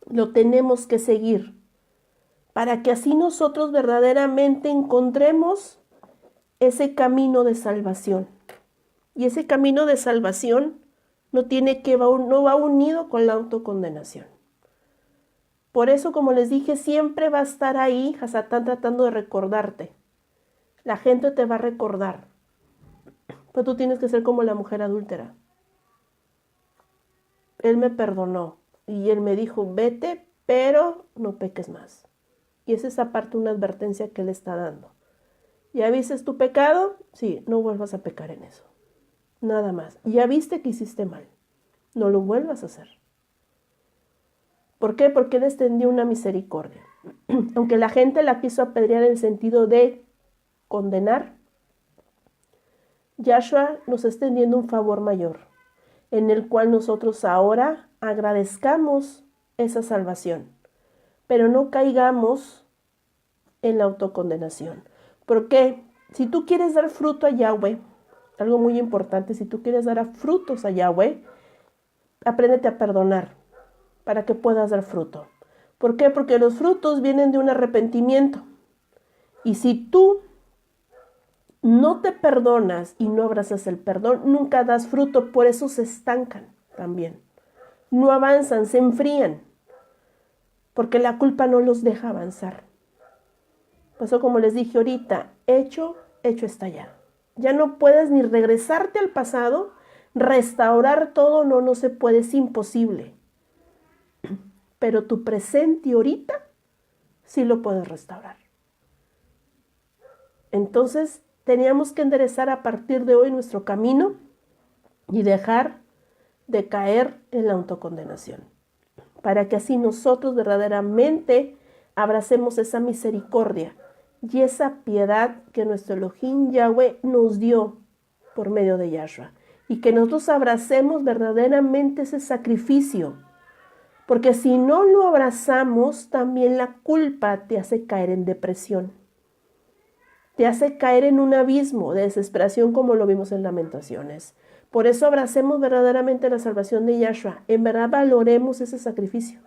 S1: Lo tenemos que seguir para que así nosotros verdaderamente encontremos ese camino de salvación. Y ese camino de salvación no va unido con la autocondenación. Por eso, como les dije, siempre va a estar ahí Hasatán tratando de recordarte. La gente te va a recordar. Pero tú tienes que ser como la mujer adúltera. Él me perdonó y él me dijo: vete, pero no peques más. Y es esa parte una advertencia que él está dando. ¿Ya viste tu pecado? Sí, no vuelvas a pecar en eso. Nada más. Ya viste que hiciste mal. No lo vuelvas a hacer. ¿Por qué? Porque él extendió una misericordia. Aunque la gente la quiso apedrear en el sentido de condenar, Yahshua nos está extendiendo un favor mayor, en el cual nosotros ahora agradezcamos esa salvación, pero no caigamos en la autocondenación. Porque si tú quieres dar fruto a Yahweh, algo muy importante, si tú quieres dar frutos a Yahweh, apréndete a perdonar para que puedas dar fruto. ¿Por qué? Porque los frutos vienen de un arrepentimiento. Y si tú no te perdonas y no abrazas el perdón, nunca das fruto, por eso se estancan también. No avanzan, se enfrían, porque la culpa no los deja avanzar. Por eso, como les dije ahorita, hecho está ya. Ya no puedes ni regresarte al pasado, restaurar todo, no se puede, es imposible. Pero tu presente ahorita sí lo puedes restaurar. Entonces, teníamos que enderezar a partir de hoy nuestro camino y dejar de caer en la autocondenación, para que así nosotros verdaderamente abracemos esa misericordia y esa piedad que nuestro Elohim Yahweh nos dio por medio de Yahshua, y que nosotros abracemos verdaderamente ese sacrificio, porque si no lo abrazamos, también la culpa te hace caer en depresión, te hace caer en un abismo de desesperación, como lo vimos en Lamentaciones. Por eso abracemos verdaderamente la salvación de Yahshua. En verdad valoremos ese sacrificio.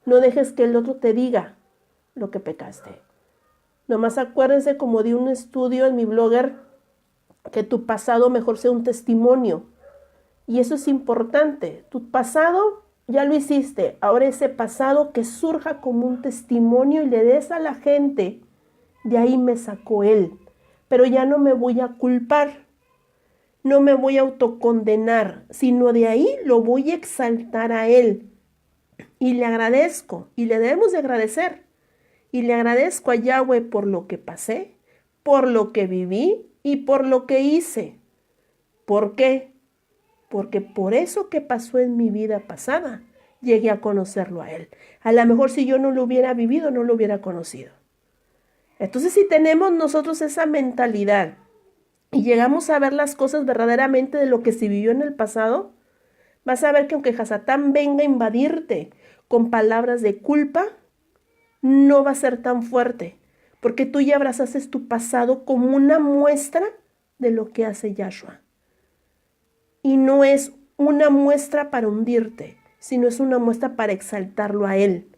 S1: No dejes que el otro te diga lo que pecaste. Nomás acuérdense, como di un estudio en mi blogger, que tu pasado mejor sea un testimonio. Y eso es importante. Tu pasado ya lo hiciste. Ahora ese pasado que surja como un testimonio y le des a la gente: de ahí me sacó él. Pero ya no me voy a culpar. No me voy a autocondenar, sino de ahí lo voy a exaltar a él. Y le agradezco, y le debemos de agradecer. Y le agradezco a Yahweh por lo que pasé, por lo que viví y por lo que hice. ¿Por qué? Porque por eso que pasó en mi vida pasada, llegué a conocerlo a él. A lo mejor si yo no lo hubiera vivido, no lo hubiera conocido. Entonces, si tenemos nosotros esa mentalidad y llegamos a ver las cosas verdaderamente de lo que se vivió en el pasado, vas a ver que aunque Hasatán venga a invadirte con palabras de culpa, no va a ser tan fuerte, porque tú ya abrazaste tu pasado como una muestra de lo que hace Yahshua. Y no es una muestra para hundirte, sino es una muestra para exaltarlo a él.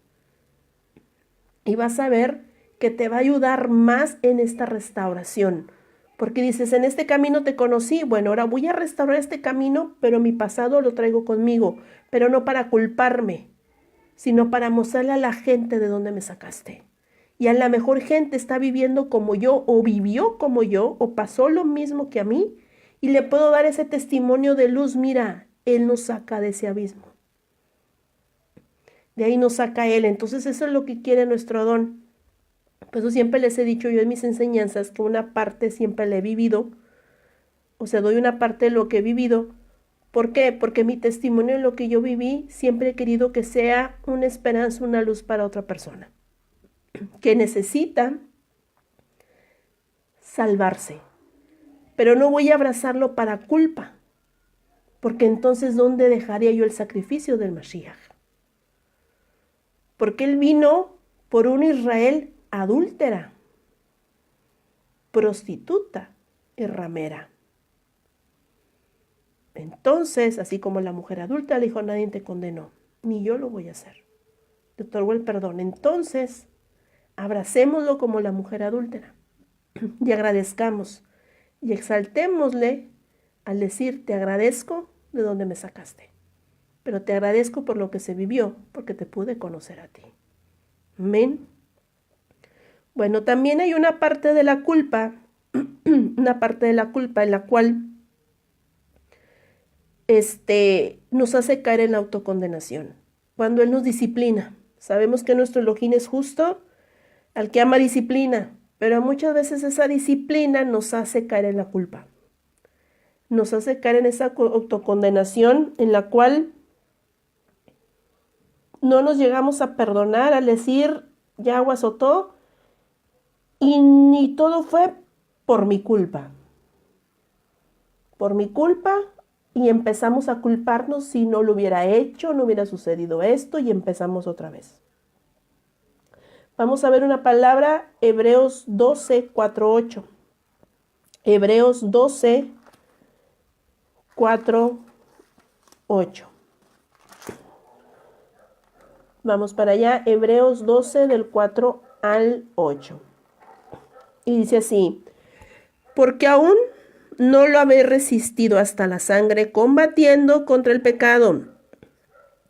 S1: Y vas a ver que te va a ayudar más en esta restauración. Porque dices, en este camino te conocí, bueno, ahora voy a restaurar este camino, pero mi pasado lo traigo conmigo, pero no para culparme, sino para mostrarle a la gente de dónde me sacaste. Y a la mejor gente está viviendo como yo, o vivió como yo, o pasó lo mismo que a mí, y le puedo dar ese testimonio de luz: mira, él nos saca de ese abismo. De ahí nos saca él. Entonces eso es lo que quiere nuestro Adón. Por eso siempre les he dicho yo en mis enseñanzas que una parte siempre la he vivido, o sea, doy una parte de lo que he vivido. ¿Por qué? Porque mi testimonio en lo que yo viví siempre he querido que sea una esperanza, una luz para otra persona que necesita salvarse. Pero no voy a abrazarlo para culpa, porque entonces ¿dónde dejaría yo el sacrificio del Mashiach? Porque él vino por un Israel adúltera, prostituta y ramera. Entonces, así como la mujer adulta le dijo: nadie te condenó, ni yo lo voy a hacer. Te otorgó el perdón. Entonces, abracémoslo como la mujer adúltera y agradezcamos y exaltémosle al decir: te agradezco de donde me sacaste, pero te agradezco por lo que se vivió, porque te pude conocer a ti. Amén. Bueno, también hay una parte de la culpa, una parte de la culpa en la cual nos hace caer en la autocondenación. Cuando Él nos disciplina, sabemos que nuestro Elohim es justo al que ama disciplina, pero muchas veces esa disciplina nos hace caer en la culpa. Nos hace caer en esa autocondenación en la cual no nos llegamos a perdonar al decir: Yahweh azotó y ni todo fue por mi culpa. Por mi culpa, y empezamos a culparnos: si no lo hubiera hecho, no hubiera sucedido esto, y empezamos otra vez. Vamos a ver una palabra, Hebreos 12, 4, 8. Hebreos 12, 4, 8. Vamos para allá, Hebreos 12 del 4 al 8. Y dice así, porque aún no lo habéis resistido hasta la sangre, combatiendo contra el pecado.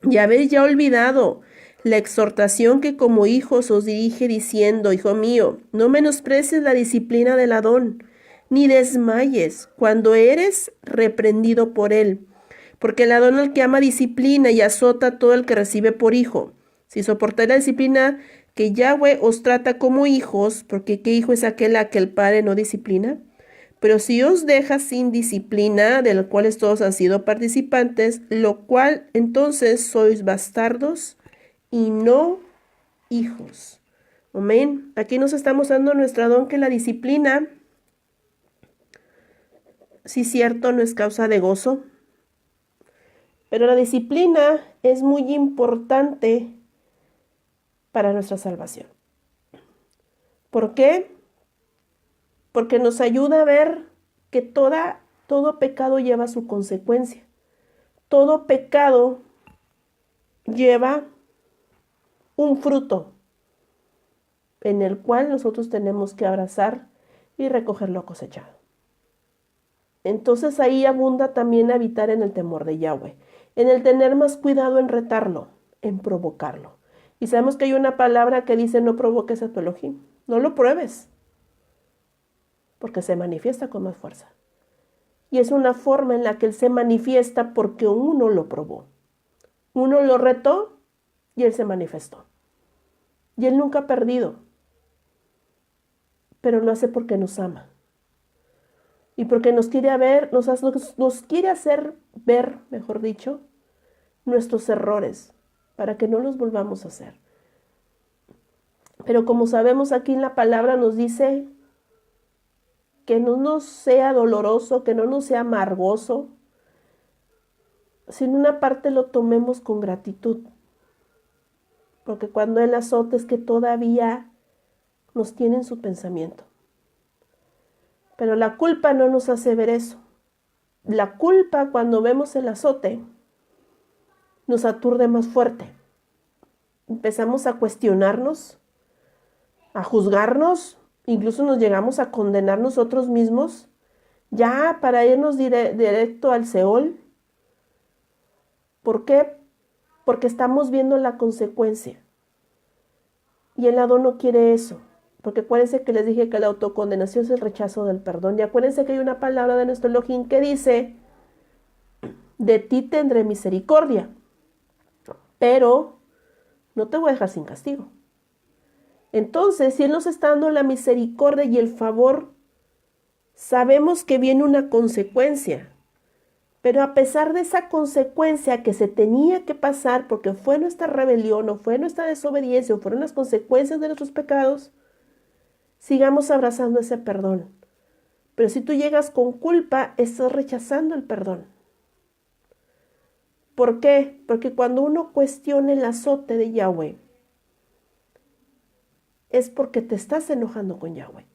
S1: Y habéis ya olvidado la exhortación que como hijos os dirige diciendo, hijo mío, no menosprecies la disciplina del Adón, ni desmayes cuando eres reprendido por él. Porque el Adón al que ama disciplina y azota a todo el que recibe por hijo. Si soportáis la disciplina que Yahweh os trata como hijos, porque ¿qué hijo es aquel a que el Padre no disciplina? Pero si os deja sin disciplina, de la cual todos han sido participantes, lo cual entonces sois bastardos y no hijos. Amén. Aquí nos estamos dando nuestro don que la disciplina, sí cierto, no es causa de gozo, pero la disciplina es muy importante para nuestra salvación. ¿Por qué? Porque nos ayuda a ver que todo pecado lleva su consecuencia. Todo pecado lleva un fruto en el cual nosotros tenemos que abrazar y recoger lo cosechado. Entonces ahí abunda también habitar en el temor de Yahweh, en el tener más cuidado en retarlo, en provocarlo. Y sabemos que hay una palabra que dice no provoques a tu Elohim, no lo pruebes, porque se manifiesta con más fuerza. Y es una forma en la que él se manifiesta porque uno lo probó. Uno lo retó y él se manifestó. Y él nunca ha perdido, pero lo hace porque nos ama. Y porque nos quiere ver, nos quiere hacer ver, mejor dicho, nuestros errores, para que no los volvamos a hacer. Pero como sabemos aquí en la palabra nos dice que no nos sea doloroso, que no nos sea amargoso, sino una parte lo tomemos con gratitud. Porque cuando Él azota es que todavía nos tiene en su pensamiento. Pero la culpa no nos hace ver eso. La culpa, cuando vemos el azote, nos aturde más fuerte. Empezamos a cuestionarnos, a juzgarnos, incluso nos llegamos a condenar nosotros mismos, ya para irnos directo al Seol. ¿Por qué? Porque estamos viendo la consecuencia. Y el Adón no quiere eso. Porque acuérdense que les dije que la autocondenación es el rechazo del perdón. Y acuérdense que hay una palabra de nuestro Elohim que dice, de ti tendré misericordia, pero no te voy a dejar sin castigo. Entonces, si Él nos está dando la misericordia y el favor, sabemos que viene una consecuencia. Pero a pesar de esa consecuencia que se tenía que pasar porque fue nuestra rebelión o fue nuestra desobediencia o fueron las consecuencias de nuestros pecados, sigamos abrazando ese perdón. Pero si tú llegas con culpa, estás rechazando el perdón. ¿Por qué? Porque cuando uno cuestiona el azote de Yahweh, es porque te estás enojando con Yahweh.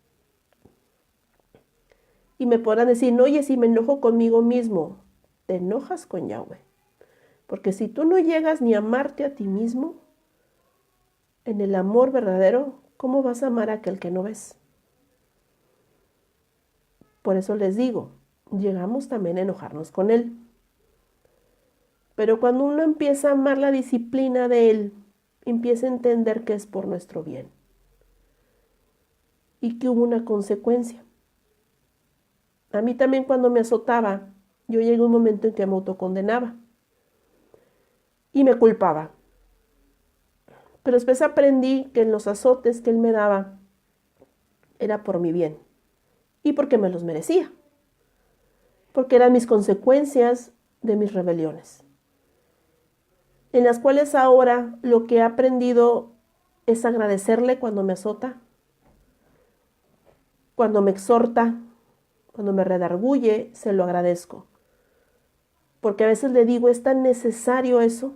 S1: Y me podrán decir, no, oye, si me enojo conmigo mismo, te enojas con Yahweh. Porque si tú no llegas ni a amarte a ti mismo, en el amor verdadero, ¿cómo vas a amar a aquel que no ves? Por eso les digo, llegamos también a enojarnos con Él. Pero cuando uno empieza a amar la disciplina de Él, empieza a entender que es por nuestro bien. Y que hubo una consecuencia. A mí también cuando me azotaba, yo llegué a un momento en que me autocondenaba. Y me culpaba. Pero después aprendí que en los azotes que Él me daba, era por mi bien. Y porque me los merecía. Porque eran mis consecuencias de mis rebeliones. En las cuales ahora lo que he aprendido es agradecerle cuando me azota, cuando me exhorta, cuando me redarguye, se lo agradezco. Porque a veces le digo, es tan necesario eso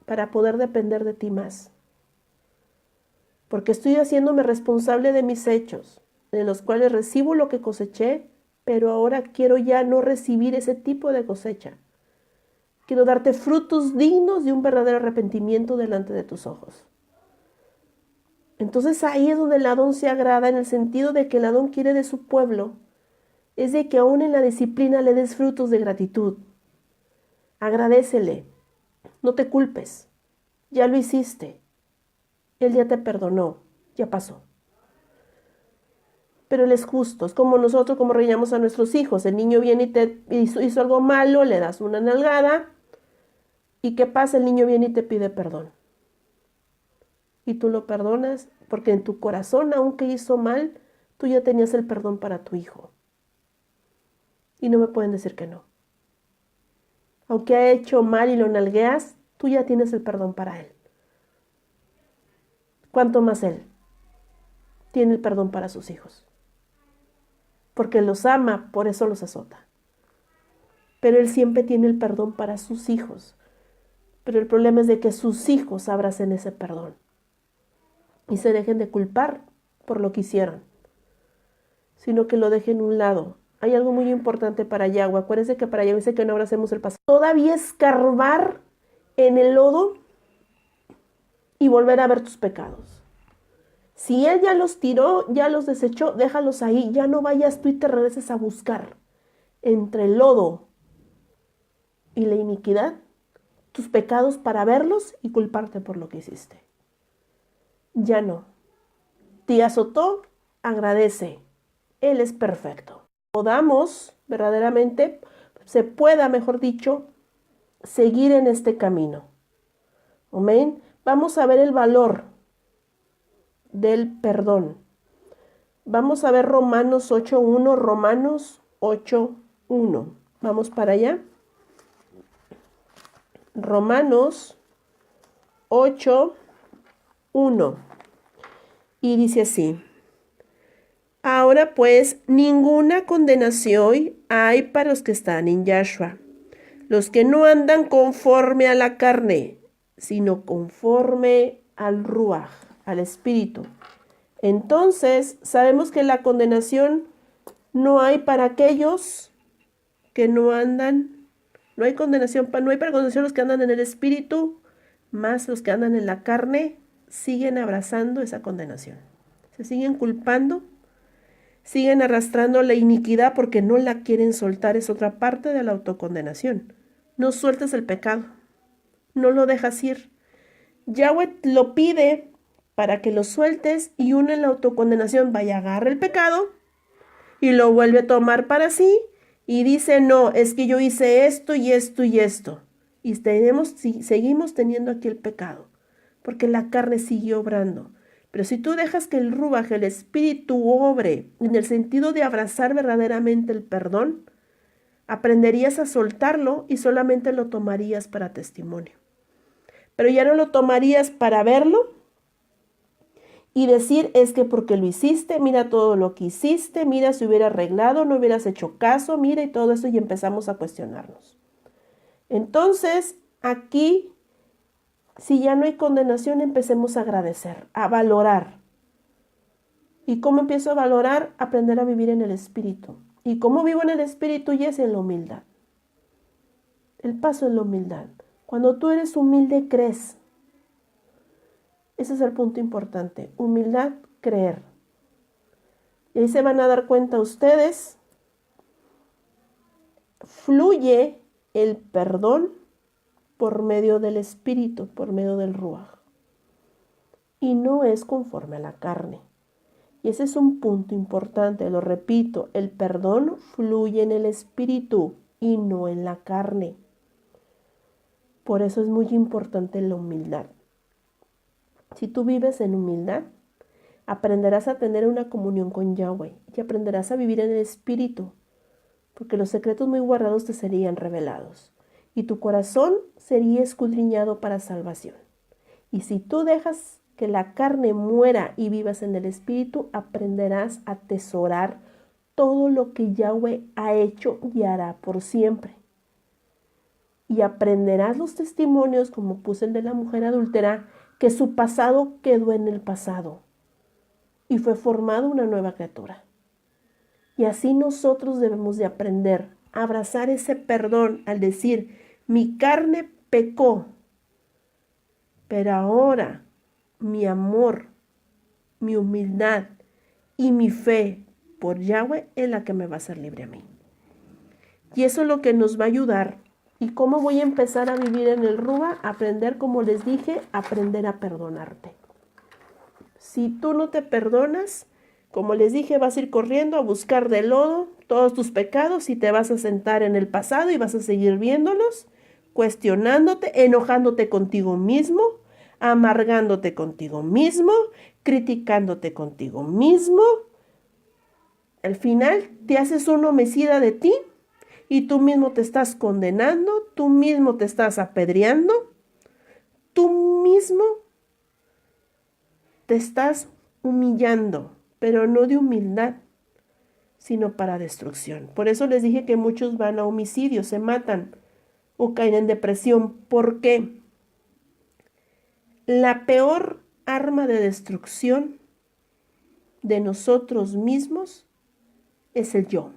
S1: para poder depender de ti más. Porque estoy haciéndome responsable de mis hechos, en los cuales recibo lo que coseché, pero ahora quiero ya no recibir ese tipo de cosecha. Quiero darte frutos dignos de un verdadero arrepentimiento delante de tus ojos. Entonces ahí es donde el Adón se agrada, en el sentido de que el Adón quiere de su pueblo, es de que aún en la disciplina le des frutos de gratitud. Agradécele, no te culpes, ya lo hiciste, Él ya te perdonó, ya pasó. Pero Él es justo, es como nosotros, como regañamos a nuestros hijos. El niño viene y te hizo algo malo, le das una nalgada, ¿y qué pasa? El niño viene y te pide perdón. Y tú lo perdonas porque en tu corazón, aunque hizo mal, tú ya tenías el perdón para tu hijo. Y no me pueden decir que no. Aunque ha hecho mal y lo nalgueas, tú ya tienes el perdón para él. ¿Cuánto más él tiene el perdón para sus hijos? Porque los ama, por eso los azota. Pero él siempre tiene el perdón para sus hijos. Pero el problema es de que sus hijos abracen ese perdón y se dejen de culpar por lo que hicieron, sino que lo dejen a un lado. Hay algo muy importante para Yahweh. Acuérdense que para Yahweh dice que no abracemos el pasado. Todavía escarbar en el lodo y volver a ver tus pecados. Si Él ya los tiró, ya los desechó, déjalos ahí. Ya no vayas tú y te regreses a buscar entre el lodo y la iniquidad tus pecados para verlos y culparte por lo que hiciste. Ya no. Te azotó, agradece. Él es perfecto. Podamos verdaderamente, se pueda, mejor dicho, seguir en este camino. Amén. Vamos a ver el valor del perdón. Vamos a ver Romanos 8.1, Romanos 8.1. Vamos para allá. Romanos 8.1. Y dice así: ahora pues, ninguna condenación hay para los que están en Yahshua, los que no andan conforme a la carne, sino conforme al Ruach, al Espíritu. Entonces, sabemos que la condenación no hay para aquellos que no andan, no hay condenación, no hay para condenación los que andan en el Espíritu, más los que andan en la carne siguen abrazando esa condenación. Se siguen culpando, siguen arrastrando la iniquidad porque no la quieren soltar. Es otra parte de la autocondenación. No sueltes el pecado, no lo dejas ir. Yahweh lo pide para que lo sueltes, y uno en la autocondenación vaya, agarra el pecado y lo vuelve a tomar para sí y dice, no, es que yo hice esto y esto y esto. Y seguimos teniendo aquí el pecado, porque la carne sigue obrando. Pero si tú dejas que el Ruach, el Espíritu, obre en el sentido de abrazar verdaderamente el perdón, aprenderías a soltarlo y solamente lo tomarías para testimonio. Pero ya no lo tomarías para verlo y decir, es que porque lo hiciste, mira todo lo que hiciste, mira si hubiera arreglado, no hubieras hecho caso, mira, y todo eso, y empezamos a cuestionarnos. Entonces, aquí, si ya no hay condenación, empecemos a agradecer, a valorar. ¿Y cómo empiezo a valorar? Aprender a vivir en el Espíritu. ¿Y cómo vivo en el Espíritu? Y es en la humildad. El paso es la humildad. Cuando tú eres humilde, crees. Ese es el punto importante. Humildad, creer. Y ahí se van a dar cuenta ustedes. Fluye el perdón por medio del Espíritu, por medio del Ruach. Y no es conforme a la carne. Y ese es un punto importante, lo repito. El perdón fluye en el Espíritu y no en la carne. Por eso es muy importante la humildad. Si tú vives en humildad, aprenderás a tener una comunión con Yahweh y aprenderás a vivir en el Espíritu, porque los secretos muy guardados te serían revelados y tu corazón sería escudriñado para salvación. Y si tú dejas que la carne muera y vivas en el Espíritu, aprenderás a atesorar todo lo que Yahweh ha hecho y hará por siempre. Y aprenderás los testimonios, como puse el de la mujer adúltera, que su pasado quedó en el pasado y fue formada una nueva criatura. Y así nosotros debemos de aprender a abrazar ese perdón al decir, mi carne pecó, pero ahora mi amor mi humildad y mi fe por Yahweh es la que me va a hacer libre a mí. Y eso es lo que nos va a ayudar. ¿Y cómo voy a empezar a vivir en el Ruba? Aprender, como les dije, aprender a perdonarte. Si tú no te perdonas, como les dije, vas a ir corriendo a buscar de lodo todos tus pecados y te vas a sentar en el pasado y vas a seguir viéndolos, cuestionándote, enojándote contigo mismo, amargándote contigo mismo, criticándote contigo mismo. Al final te haces un homicida de ti y tú mismo te estás condenando, tú mismo te estás apedreando, tú mismo te estás humillando, pero no de humildad, sino para destrucción. Por eso les dije que muchos van a homicidio, se matan o caen en depresión. ¿Por qué? La peor arma de destrucción de nosotros mismos es el yo.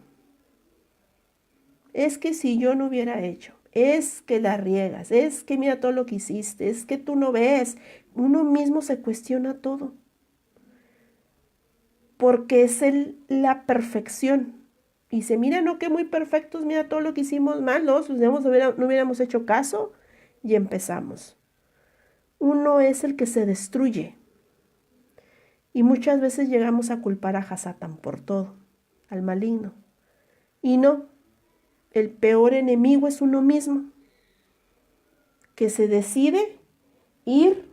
S1: Es que si yo no hubiera hecho, es que la riegas, es que mira todo lo que hiciste, es que tú no ves. Uno mismo se cuestiona todo. Porque es la perfección. Y dice, mira, no que muy perfectos, mira todo lo que hicimos mal, no hubiéramos hecho caso y empezamos. Uno es el que se destruye. Y muchas veces llegamos a culpar a Hasatán por todo, al maligno. Y no, el peor enemigo es uno mismo, que se decide ir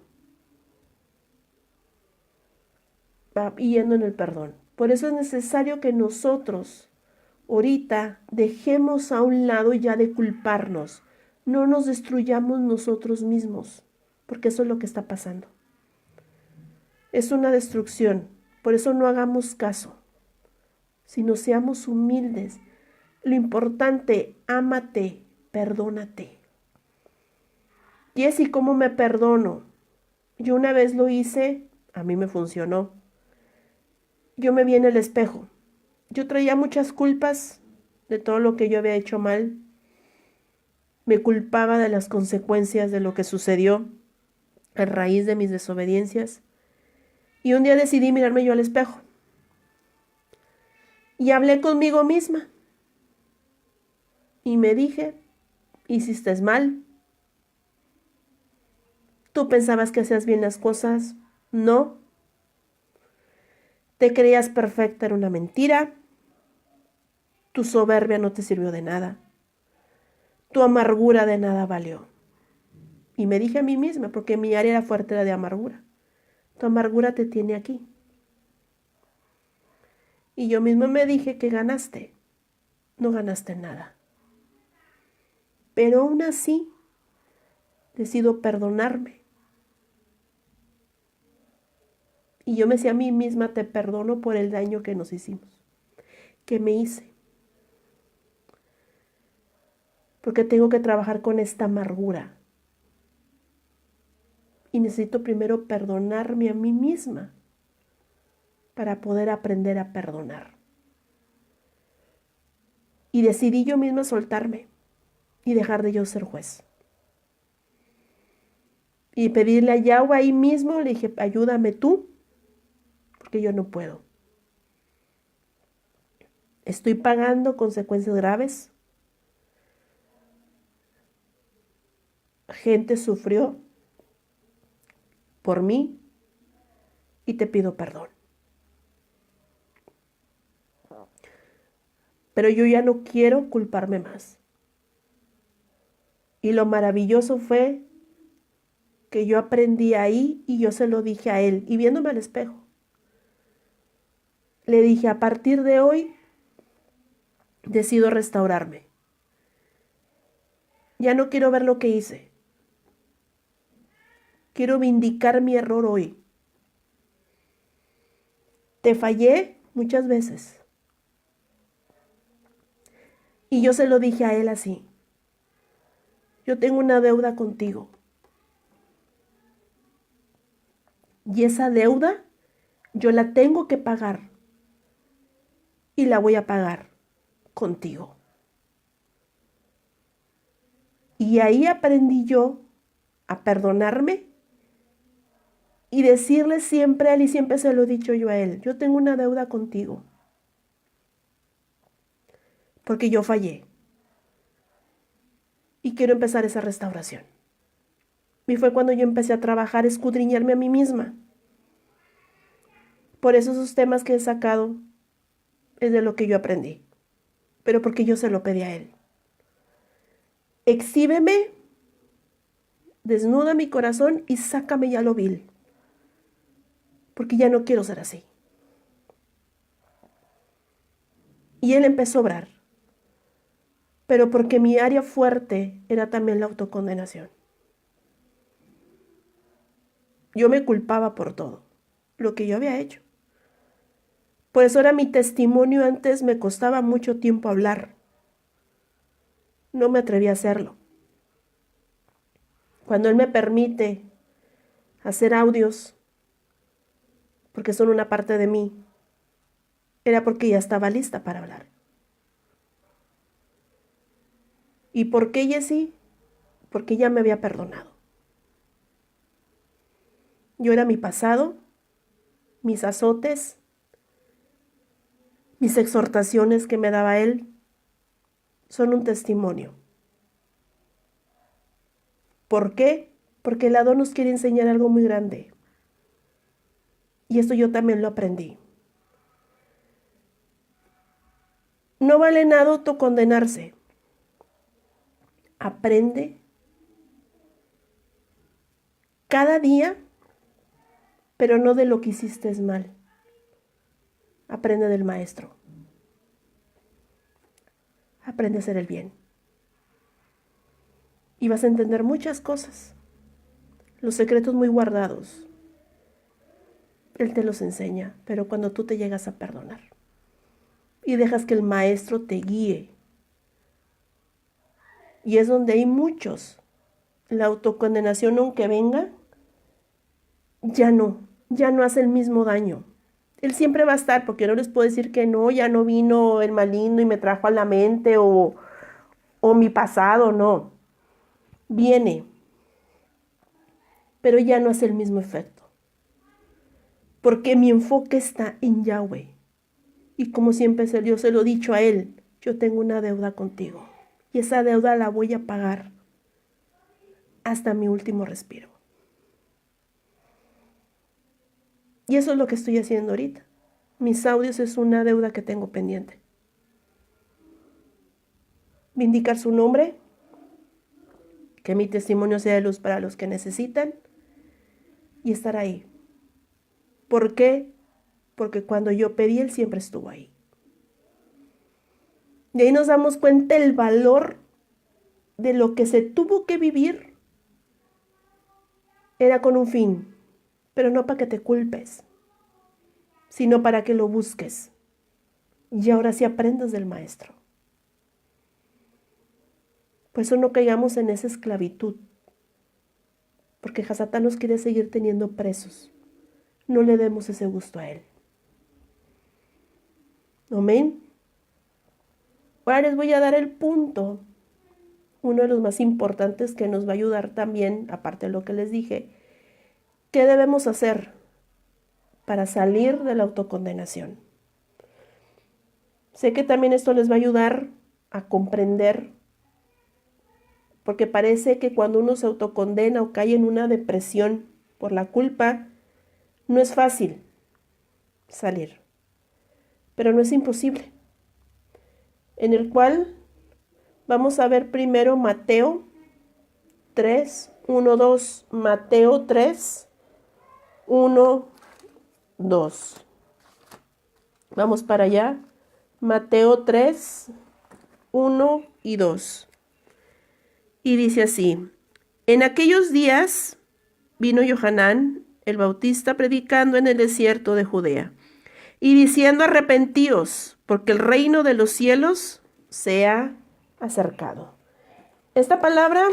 S1: yendo en el perdón. Por eso es necesario que nosotros ahorita dejemos a un lado ya de culparnos. No nos destruyamos nosotros mismos, porque eso es lo que está pasando. Es una destrucción. Por eso no hagamos caso, sino seamos humildes. Lo importante, ámate, perdónate. Y así como me perdono. Yo una vez lo hice, a mí me funcionó. Yo me vi en el espejo. Yo traía muchas culpas de todo lo que yo había hecho mal. Me culpaba de las consecuencias de lo que sucedió a raíz de mis desobediencias. Y un día decidí mirarme yo al espejo. Y hablé conmigo misma. Y me dije, hiciste mal. Tú pensabas que hacías bien las cosas. No. Te creías perfecta, era una mentira. Tu soberbia no te sirvió de nada. Tu amargura de nada valió. Y me dije a mí misma, porque mi área era fuerte, era de amargura. Tu amargura te tiene aquí. Y yo misma me dije que ganaste. No ganaste nada. Pero aún así, decido perdonarme. Y yo me decía a mí misma, te perdono por el daño que nos hicimos, que me hice. Porque tengo que trabajar con esta amargura. Y necesito primero perdonarme a mí misma para poder aprender a perdonar. Y decidí yo misma soltarme y dejar de yo ser juez. Y pedirle a Yahweh ahí mismo, le dije, ayúdame tú, porque yo no puedo. Estoy pagando consecuencias graves. Gente sufrió por mí y te pido perdón. Pero yo ya no quiero culparme más. Y lo maravilloso fue que yo aprendí ahí y yo se lo dije a él, y viéndome al espejo. Le dije, a partir de hoy, decido restaurarme. Ya no quiero ver lo que hice. Quiero vindicar mi error hoy. Te fallé muchas veces. Y yo se lo dije a él así. Yo tengo una deuda contigo. Y esa deuda yo la tengo que pagar. Y la voy a pagar contigo. Y ahí aprendí yo a perdonarme y decirle siempre a él, y siempre se lo he dicho yo a él, yo tengo una deuda contigo, porque yo fallé y quiero empezar esa restauración. Y fue cuando yo empecé a trabajar, a escudriñarme a mí misma. Por eso esos temas que he sacado es de lo que yo aprendí, pero porque yo se lo pedí a él. Exhíbeme, desnuda mi corazón y sácame ya lo vil, porque ya no quiero ser así. Y él empezó a obrar, pero porque mi área fuerte era también la autocondenación. Yo me culpaba por todo lo que yo había hecho. Por eso era mi testimonio. Antes me costaba mucho tiempo hablar. No me atreví a hacerlo. Cuando él me permite hacer audios, porque son una parte de mí, era porque ya estaba lista para hablar. ¿Y por qué, Jessie? Porque ya me había perdonado. Yo era mi pasado, mis azotes, mis exhortaciones que me daba él, son un testimonio. ¿Por qué? Porque el Adón nos quiere enseñar algo muy grande. Y esto yo también lo aprendí. No vale nada autocondenarse. Aprende cada día, pero no de lo que hiciste mal. Aprende del maestro. Aprende a hacer el bien. Y vas a entender muchas cosas. Los secretos muy guardados. Él te los enseña, pero cuando tú te llegas a perdonar y dejas que el maestro te guíe. Y es donde hay muchos. La autocondenación, aunque venga, ya no hace el mismo daño. Él siempre va a estar, porque no les puedo decir que no, ya no vino el maligno y me trajo a la mente o mi pasado, no. Viene, pero ya no hace el mismo efecto. Porque mi enfoque está en Yahweh. Y como siempre yo se lo he dicho a él, yo tengo una deuda contigo. Y esa deuda la voy a pagar hasta mi último respiro. Y eso es lo que estoy haciendo ahorita. Mis audios es una deuda que tengo pendiente. Vindicar su nombre, que mi testimonio sea de luz para los que necesitan y estar ahí. ¿Por qué? Porque cuando yo pedí, él siempre estuvo ahí. De ahí nos damos cuenta el valor de lo que se tuvo que vivir. Era con un fin, pero no para que te culpes, sino para que lo busques. Y ahora sí aprendas del maestro. Por eso no caigamos en esa esclavitud, porque Satán nos quiere seguir teniendo presos. No le demos ese gusto a él. Amén. Ahora les voy a dar el punto, uno de los más importantes que nos va a ayudar también, aparte de lo que les dije, ¿qué debemos hacer para salir de la autocondenación? Sé que también esto les va a ayudar a comprender, porque parece que cuando uno se autocondena o cae en una depresión por la culpa, no es fácil salir, pero no es imposible. En el cual vamos a ver primero Mateo 3, 1, 2. Mateo 3, 1, 2. Vamos para allá. Mateo 3, 1 y 2. Y dice así: en aquellos días vino Johanán el Bautista predicando en el desierto de Judea y diciendo: arrepentíos, porque el reino de los cielos se ha acercado. Esta palabra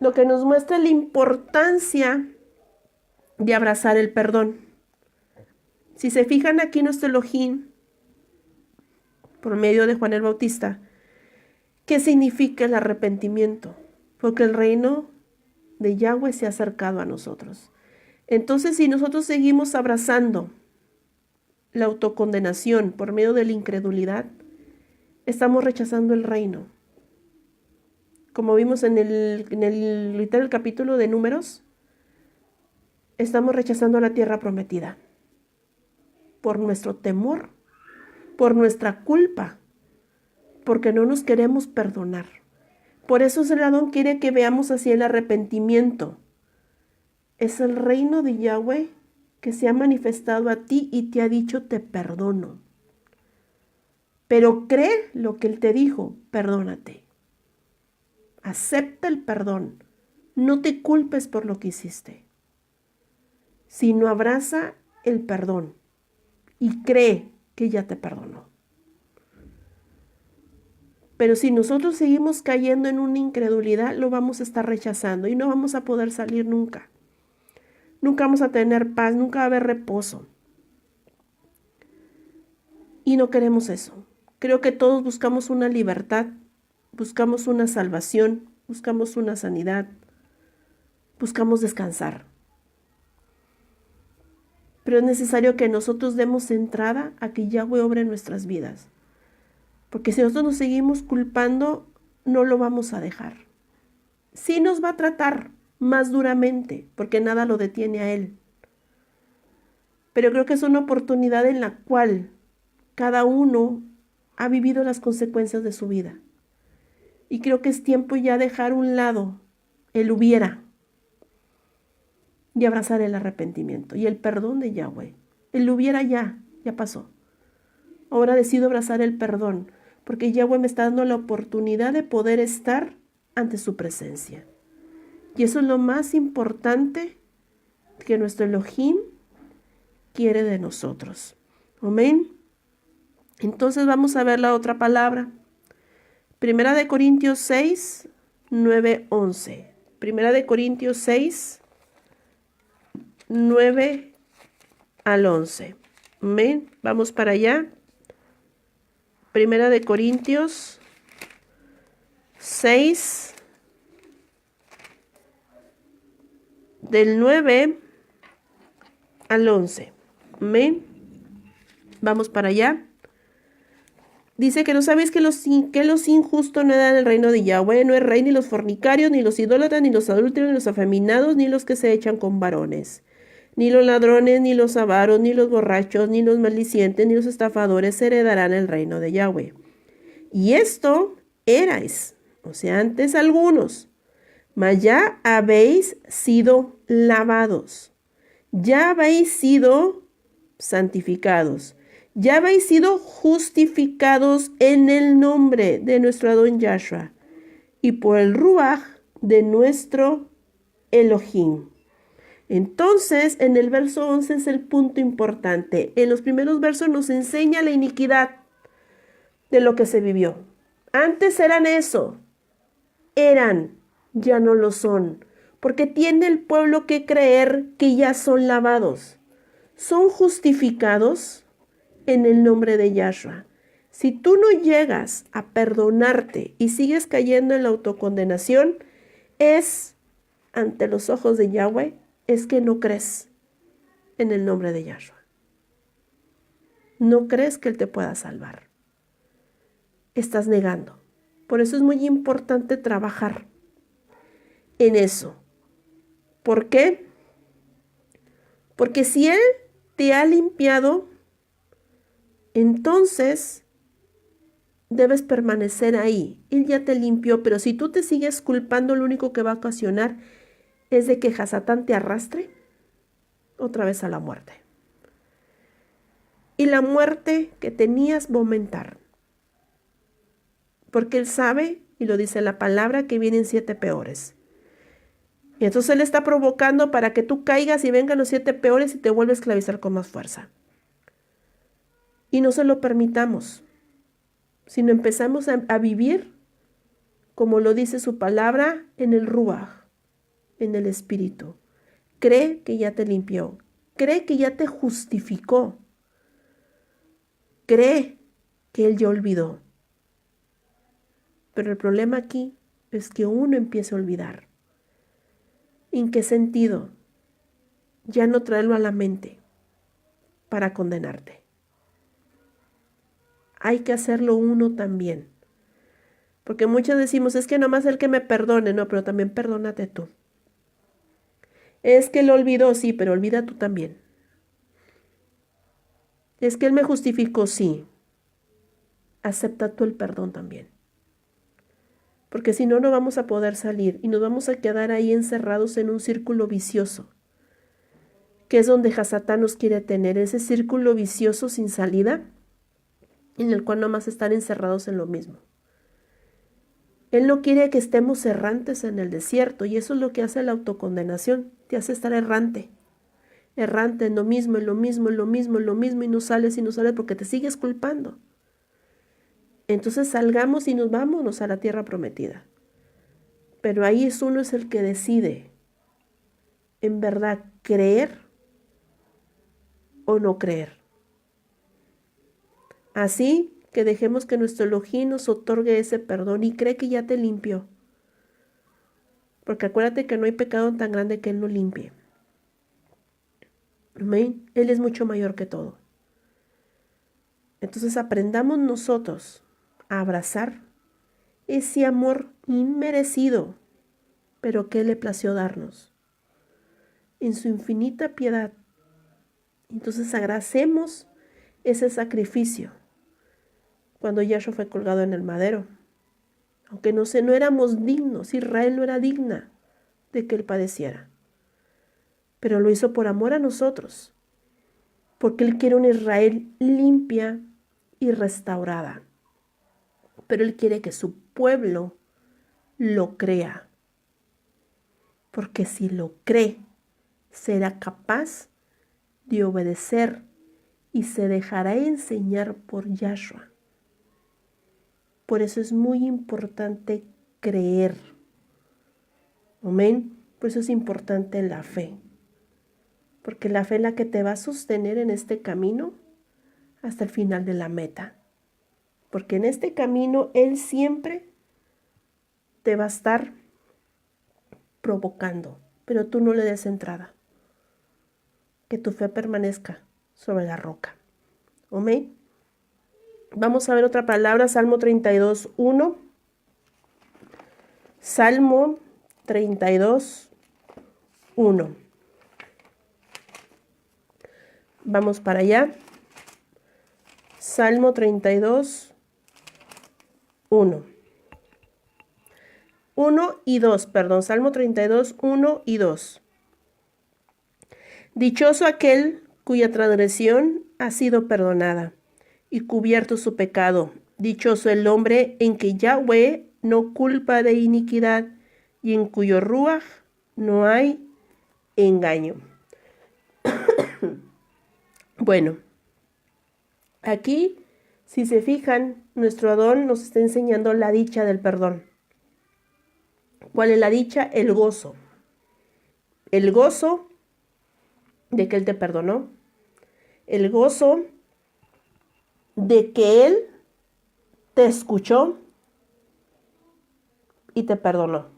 S1: lo que nos muestra es la importancia de abrazar el perdón. Si se fijan aquí nuestro Elohim, por medio de Juan el Bautista, ¿qué significa el arrepentimiento? Porque el reino de Yahweh se ha acercado a nosotros. Entonces, si nosotros seguimos abrazando la autocondenación por medio de la incredulidad, estamos rechazando el reino. Como vimos en el capítulo de Números, estamos rechazando la tierra prometida por nuestro temor, por nuestra culpa, porque no nos queremos perdonar. Por eso Seladón quiere que veamos hacia el arrepentimiento. Es el reino de Yahweh que se ha manifestado a ti y te ha dicho te perdono. Pero cree lo que Él te dijo, perdónate. Acepta el perdón. No te culpes por lo que hiciste, sino abraza el perdón y cree que ya te perdonó. Pero si nosotros seguimos cayendo en una incredulidad, lo vamos a estar rechazando y no vamos a poder salir nunca. Nunca vamos a tener paz, nunca va a haber reposo. Y no queremos eso. Creo que todos buscamos una libertad, buscamos una salvación, buscamos una sanidad, buscamos descansar. Pero es necesario que nosotros demos entrada a que Yahweh obre en nuestras vidas. Porque si nosotros nos seguimos culpando, no lo vamos a dejar. Sí nos va a tratar más duramente, porque nada lo detiene a Él. Pero creo que es una oportunidad en la cual cada uno ha vivido las consecuencias de su vida. Y creo que es tiempo ya dejar a un lado el hubiera y abrazar el arrepentimiento y el perdón de Yahweh. El hubiera ya pasó. Ahora decido abrazar el perdón, porque Yahweh me está dando la oportunidad de poder estar ante su presencia. Y eso es lo más importante que nuestro Elohim quiere de nosotros. Amén. Entonces vamos a ver la otra palabra. Primera de Corintios 6, 9, 11. Primera de Corintios 6, 9 al 11. Amén. Vamos para allá. Primera de Corintios 6, del 9 al 11. Amén. Vamos para allá. Dice que no sabéis que los injustos no heredan el reino de Yahweh, no es rey ni los fornicarios, ni los idólatras, ni los adúlteros, ni los afeminados, ni los que se echan con varones, ni los ladrones, ni los avaros, ni los borrachos, ni los maldicientes, ni los estafadores heredarán el reino de Yahweh. Y esto erais, o sea, antes algunos, mas ya habéis sido lavados, ya habéis sido santificados, ya habéis sido justificados en el nombre de nuestro Adón Yahshua y por el Ruach de nuestro Elohim. Entonces, en el verso 11 es el punto importante. En los primeros versos nos enseña la iniquidad de lo que se vivió. Antes eran eso, ya no lo son, porque tiene el pueblo que creer que ya son lavados, son justificados en el nombre de Yahshua. Si tú no llegas a perdonarte y sigues cayendo en la autocondenación, es ante los ojos de Yahweh, es que no crees en el nombre de Yahshua. No crees que Él te pueda salvar. Estás negando. Por eso es muy importante trabajar en eso. ¿Por qué? Porque si Él te ha limpiado, entonces debes permanecer ahí. Él ya te limpió, pero si tú te sigues culpando, lo único que va a ocasionar es de que Hasatán te arrastre otra vez a la muerte. Y la muerte que tenías va a aumentar. Porque Él sabe, y lo dice la palabra, que vienen 7 peores. Y entonces Él está provocando para que tú caigas y vengan los 7 peores y te vuelve a esclavizar con más fuerza. Y no se lo permitamos, sino empezamos a vivir, como lo dice su palabra, en el Ruach, en el Espíritu. Cree que ya te limpió, cree que ya te justificó, cree que Él ya olvidó. Pero el problema aquí es que uno empieza a olvidar. ¿En qué sentido? ya no traerlo a la mente para condenarte. Hay que hacerlo uno también. Porque muchos decimos, es que nomás el que me perdone, no, pero también perdónate tú. Es que él olvidó, sí, pero olvida tú también. Es que él me justificó, sí. Acepta tú el perdón también. Porque si no, no vamos a poder salir y nos vamos a quedar ahí encerrados en un círculo vicioso, que es donde Hasatán nos quiere tener, ese círculo vicioso sin salida, en el cual nomás están encerrados en lo mismo. Él no quiere que estemos errantes en el desierto, y eso es lo que hace la autocondenación, te hace estar errante en lo mismo, en lo mismo, en lo mismo, en lo mismo, y no sales porque te sigues culpando. Entonces salgamos y nos vámonos a la tierra prometida. Pero ahí uno es el que decide, en verdad, creer o no creer. Así que dejemos que nuestro Elohim nos otorgue ese perdón y cree que ya te limpió. Porque acuérdate que no hay pecado tan grande que Él no limpie. Amén. Él es mucho mayor que todo. Entonces aprendamos nosotros a abrazar ese amor inmerecido, pero que Él le plació darnos en su infinita piedad. Entonces agradecemos ese sacrificio cuando Yahshua fue colgado en el madero. Aunque no éramos dignos, Israel no era digna de que Él padeciera. Pero lo hizo por amor a nosotros, porque Él quiere una Israel limpia y restaurada. Pero Él quiere que su pueblo lo crea, porque si lo cree, será capaz de obedecer y se dejará enseñar por Yahshua. Por eso es muy importante creer. Amén. Por eso es importante la fe. Porque la fe es la que te va a sostener en este camino hasta el final de la meta. Porque en este camino Él siempre te va a estar provocando, pero tú no le des entrada. Que tu fe permanezca sobre la roca. Amén. Vamos a ver otra palabra, Salmo 32, 1. Salmo 32, 1. Vamos para allá. Salmo 32, 1. 1 y 2, perdón. Salmo 32, 1 y 2. Dichoso aquel cuya transgresión ha sido perdonada y cubierto su pecado. Dichoso el hombre en que Yahweh no culpa de iniquidad y en cuyo ruaj no hay engaño. Bueno, aquí, si se fijan, nuestro Adón nos está enseñando la dicha del perdón. ¿Cuál es la dicha? El gozo. El gozo de que Él te perdonó. El gozo de que Él te escuchó y te perdonó.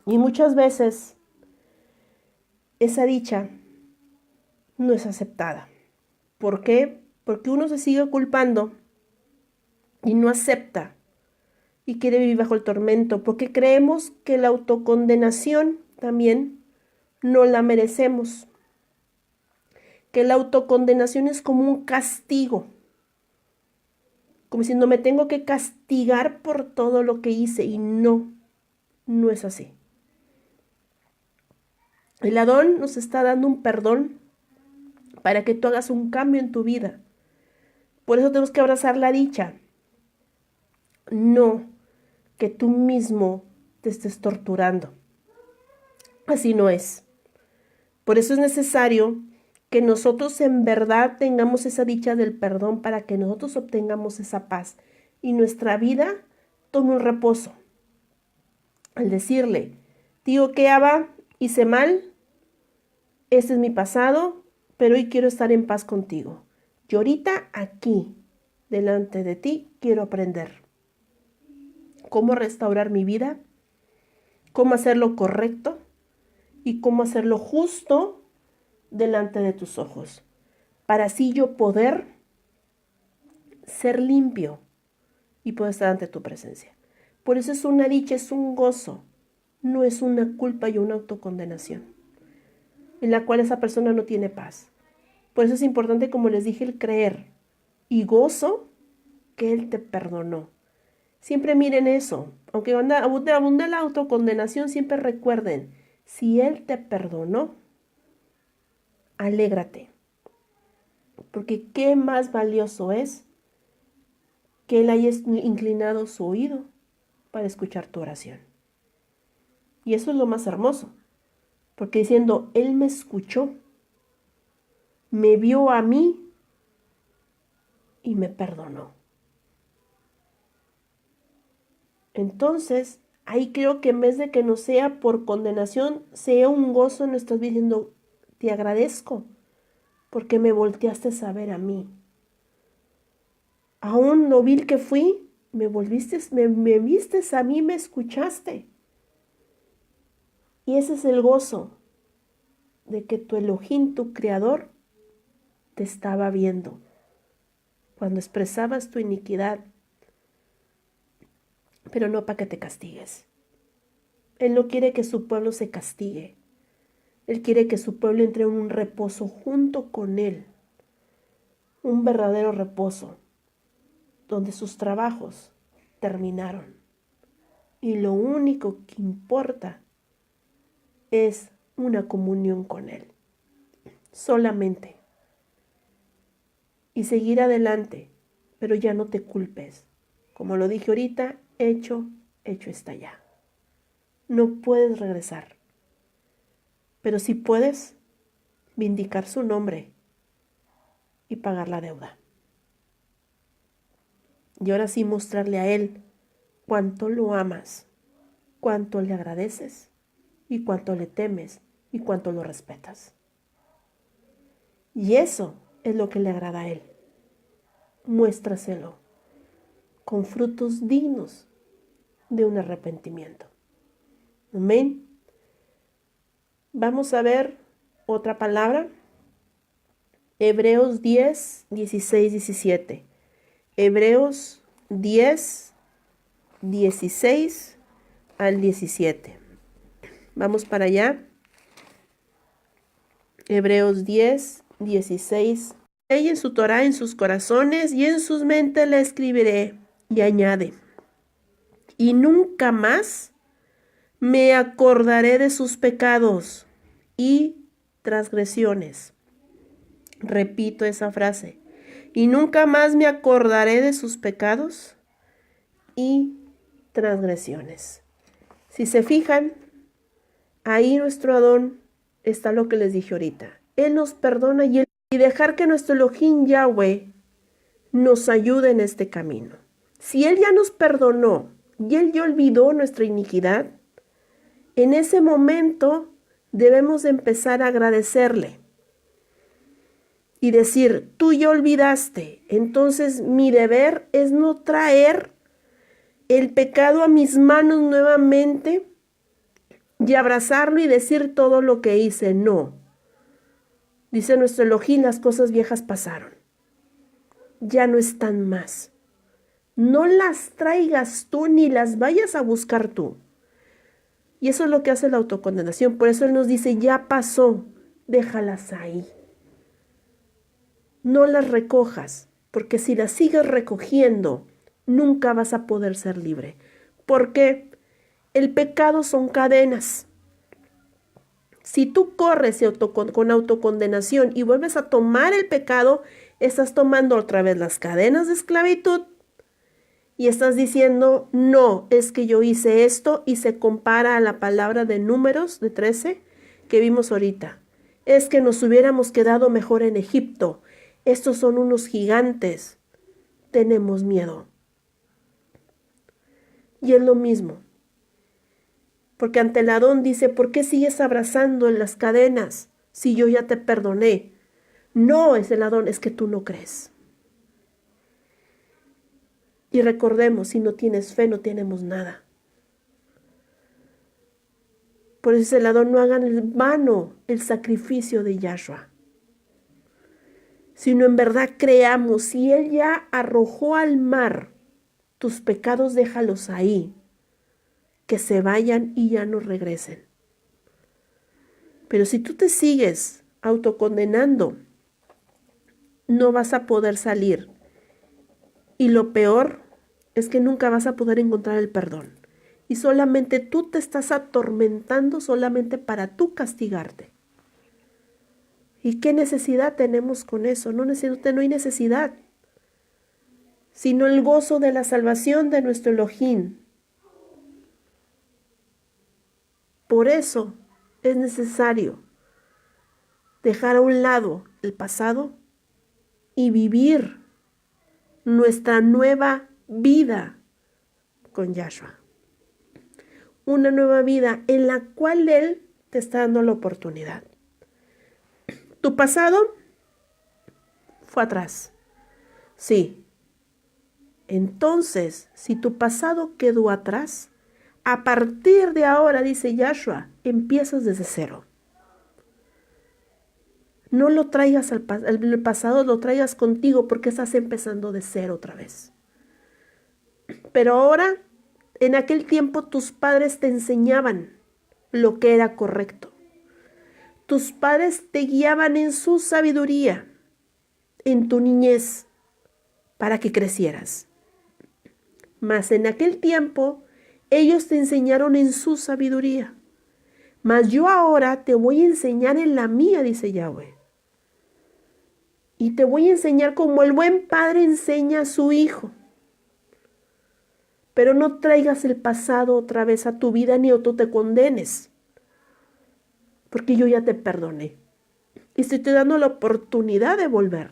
S1: Y muchas veces esa dicha no es aceptada. ¿Por qué? Porque uno se sigue culpando y no acepta y quiere vivir bajo el tormento, porque creemos que la autocondenación también no la merecemos, que la autocondenación es como un castigo, como diciendo me tengo que castigar por todo lo que hice, y no es así. El Adón nos está dando un perdón para que tú hagas un cambio en tu vida. Por eso tenemos que abrazar la dicha, no que tú mismo te estés torturando. Así no es. Por eso es necesario que nosotros en verdad tengamos esa dicha del perdón para que nosotros obtengamos esa paz y nuestra vida tome un reposo. Al decirle, digo que Abba, hice mal, este es mi pasado, pero hoy quiero estar en paz contigo. Yo ahorita aquí, delante de ti, quiero aprender cómo restaurar mi vida, cómo hacer lo correcto y cómo hacerlo justo delante de tus ojos, para así yo poder ser limpio y poder estar ante tu presencia. Por eso es una dicha, es un gozo, no es una culpa y una autocondenación, en la cual esa persona no tiene paz. Por eso es importante, como les dije, el creer y gozo que Él te perdonó. Siempre miren eso, aunque abunde la autocondenación, siempre recuerden, si Él te perdonó, alégrate, porque qué más valioso es que Él haya inclinado su oído para escuchar tu oración. Y eso es lo más hermoso, porque diciendo, Él me escuchó, me vio a mí y me perdonó. Entonces, ahí creo que en vez de que no sea por condenación, sea un gozo en nuestras vidas diciendo, te agradezco porque me volteaste a ver a mí. Aún lo vil que fui, me vistes a mí, me escuchaste. Y ese es el gozo de que tu Elohim, tu Creador, te estaba viendo. Cuando expresabas tu iniquidad, pero no para que te castigues. Él no quiere que su pueblo se castigue. Él quiere que su pueblo entre en un reposo junto con Él. Un verdadero reposo, donde sus trabajos terminaron. Y lo único que importa es una comunión con Él. Solamente. Y seguir adelante, pero ya no te culpes. Como lo dije ahorita, hecho está ya. No puedes regresar. Pero sí puedes vindicar su nombre y pagar la deuda. Y ahora sí mostrarle a Él cuánto lo amas, cuánto le agradeces y cuánto le temes y cuánto lo respetas. Y eso es lo que le agrada a Él. Muéstraselo con frutos dignos de un arrepentimiento. Amén. Vamos a ver otra palabra. Hebreos 10, 16, 17. Hebreos 10, 16 al 17. Vamos para allá. Hebreos 10, 16. Ley en su Torá, en sus corazones y en sus mentes la escribiré. Y añade, y nunca más me acordaré de sus pecados y transgresiones. Repito esa frase. Y nunca más me acordaré de sus pecados y transgresiones. Si se fijan, ahí nuestro Adón está lo que les dije ahorita. Él nos perdona y dejar que nuestro Elohim Yahweh nos ayude en este camino. Si Él ya nos perdonó y Él ya olvidó nuestra iniquidad, en ese momento debemos empezar a agradecerle y decir, tú ya olvidaste, entonces mi deber es no traer el pecado a mis manos nuevamente y abrazarlo y decir todo lo que hice. No. Dice nuestro Elohim, las cosas viejas pasaron. Ya no están más. No las traigas tú ni las vayas a buscar tú. Y eso es lo que hace la autocondenación. Por eso Él nos dice, ya pasó, déjalas ahí. No las recojas, porque si las sigues recogiendo, nunca vas a poder ser libre. Porque el pecado son cadenas. Si tú corres con autocondenación y vuelves a tomar el pecado, estás tomando otra vez las cadenas de esclavitud y estás diciendo, no, es que yo hice esto, y se compara a la palabra de Números de 13 que vimos ahorita. Es que nos hubiéramos quedado mejor en Egipto. Estos son unos gigantes. Tenemos miedo. Y es lo mismo. Porque ante el Adón dice, ¿por qué sigues abrazando en las cadenas si yo ya te perdoné? No es el Adón, es que tú no crees. Y recordemos, si no tienes fe, no tenemos nada. Por ese lado, no hagan en vano el sacrificio de Yahshua, sino en verdad creamos, si Él ya arrojó al mar tus pecados, déjalos ahí, que se vayan y ya no regresen. Pero si tú te sigues autocondenando, no vas a poder salir. Y lo peor es que nunca vas a poder encontrar el perdón. Y solamente tú te estás atormentando solamente para tú castigarte. ¿Y qué necesidad tenemos con eso? No hay necesidad, sino el gozo de la salvación de nuestro Elohim. Por eso es necesario dejar a un lado el pasado y vivir nuestra nueva vida con Yahshua. Una nueva vida en la cual Él te está dando la oportunidad. Tu pasado fue atrás. Sí. Entonces, si tu pasado quedó atrás, a partir de ahora, dice Yahshua, empiezas desde cero. No lo traigas el pasado, lo traigas contigo porque estás empezando de cero otra vez. Pero ahora, en aquel tiempo tus padres te enseñaban lo que era correcto. Tus padres te guiaban en su sabiduría, en tu niñez, para que crecieras. Mas en aquel tiempo, ellos te enseñaron en su sabiduría. Mas yo ahora te voy a enseñar en la mía, dice Yahweh. Y te voy a enseñar como el buen padre enseña a su hijo. Pero no traigas el pasado otra vez a tu vida ni tú te condenes. Porque yo ya te perdoné. Y estoy te dando la oportunidad de volver.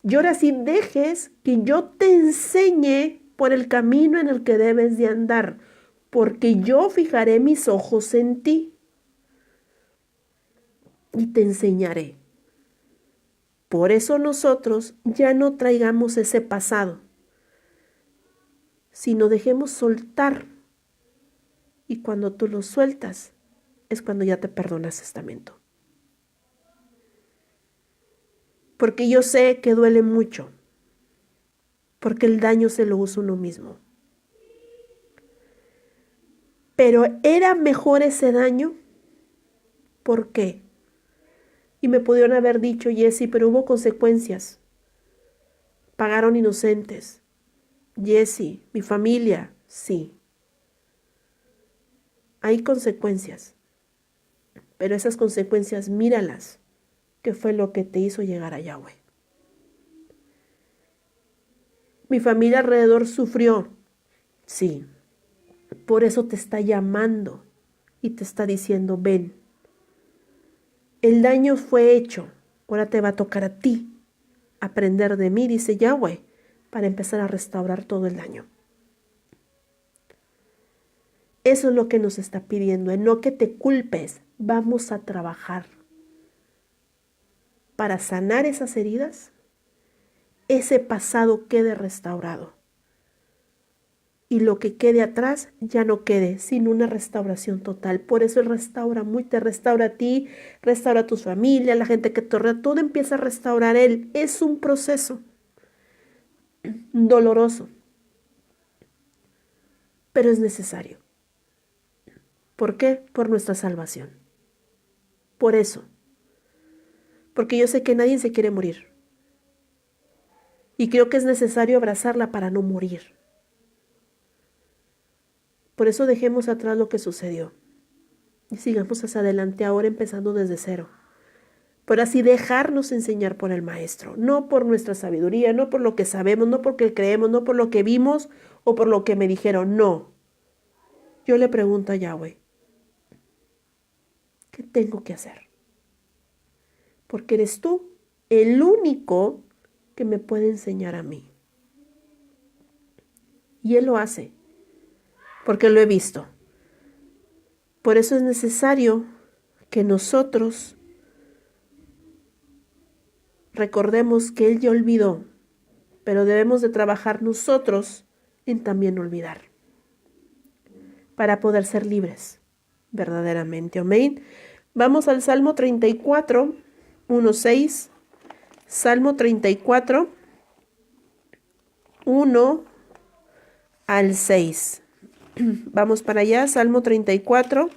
S1: Y ahora sí dejes que yo te enseñe por el camino en el que debes de andar. Porque yo fijaré mis ojos en ti. Y te enseñaré. Por eso nosotros ya no traigamos ese pasado, sino dejemos soltar. Y cuando tú lo sueltas, es cuando ya te perdonas estamento. Porque yo sé que duele mucho, porque el daño se lo usa uno mismo. Pero era mejor ese daño. ¿Por qué? Y me pudieron haber dicho, Jessy, pero hubo consecuencias. Pagaron inocentes. Jessy, mi familia, sí. Hay consecuencias. Pero esas consecuencias, míralas, que fue lo que te hizo llegar a Yahweh. Mi familia alrededor sufrió. Sí. Por eso te está llamando y te está diciendo, ven. El daño fue hecho. Ahora te va a tocar a ti aprender de mí, dice Yahweh, para empezar a restaurar todo el daño. Eso es lo que nos está pidiendo, no que te culpes. Vamos a trabajar para sanar esas heridas, ese pasado quede restaurado. Y lo que quede atrás ya no quede, sino una restauración total. Por eso Él te restaura a ti, restaura a tu familia, a la gente que te rodea, todo empieza a restaurar Él. Es un proceso doloroso, pero es necesario. ¿Por qué? Por nuestra salvación. Por eso. Porque yo sé que nadie se quiere morir. Y creo que es necesario abrazarla para no morir. Por eso dejemos atrás lo que sucedió. Y sigamos hacia adelante ahora empezando desde cero. Por así dejarnos enseñar por el Maestro. No por nuestra sabiduría, no por lo que sabemos, no porque creemos, no por lo que vimos o por lo que me dijeron. No. Yo le pregunto a Yahweh, ¿qué tengo que hacer? Porque eres tú el único que me puede enseñar a mí. Y Él lo hace, porque lo he visto. Por eso es necesario que nosotros recordemos que Él ya olvidó, pero debemos de trabajar nosotros en también olvidar, para poder ser libres. verdaderamente. Amén. Vamos al Salmo 34, 1:6. Salmo 34, 1 al 6. Vamos para allá, Salmo 34,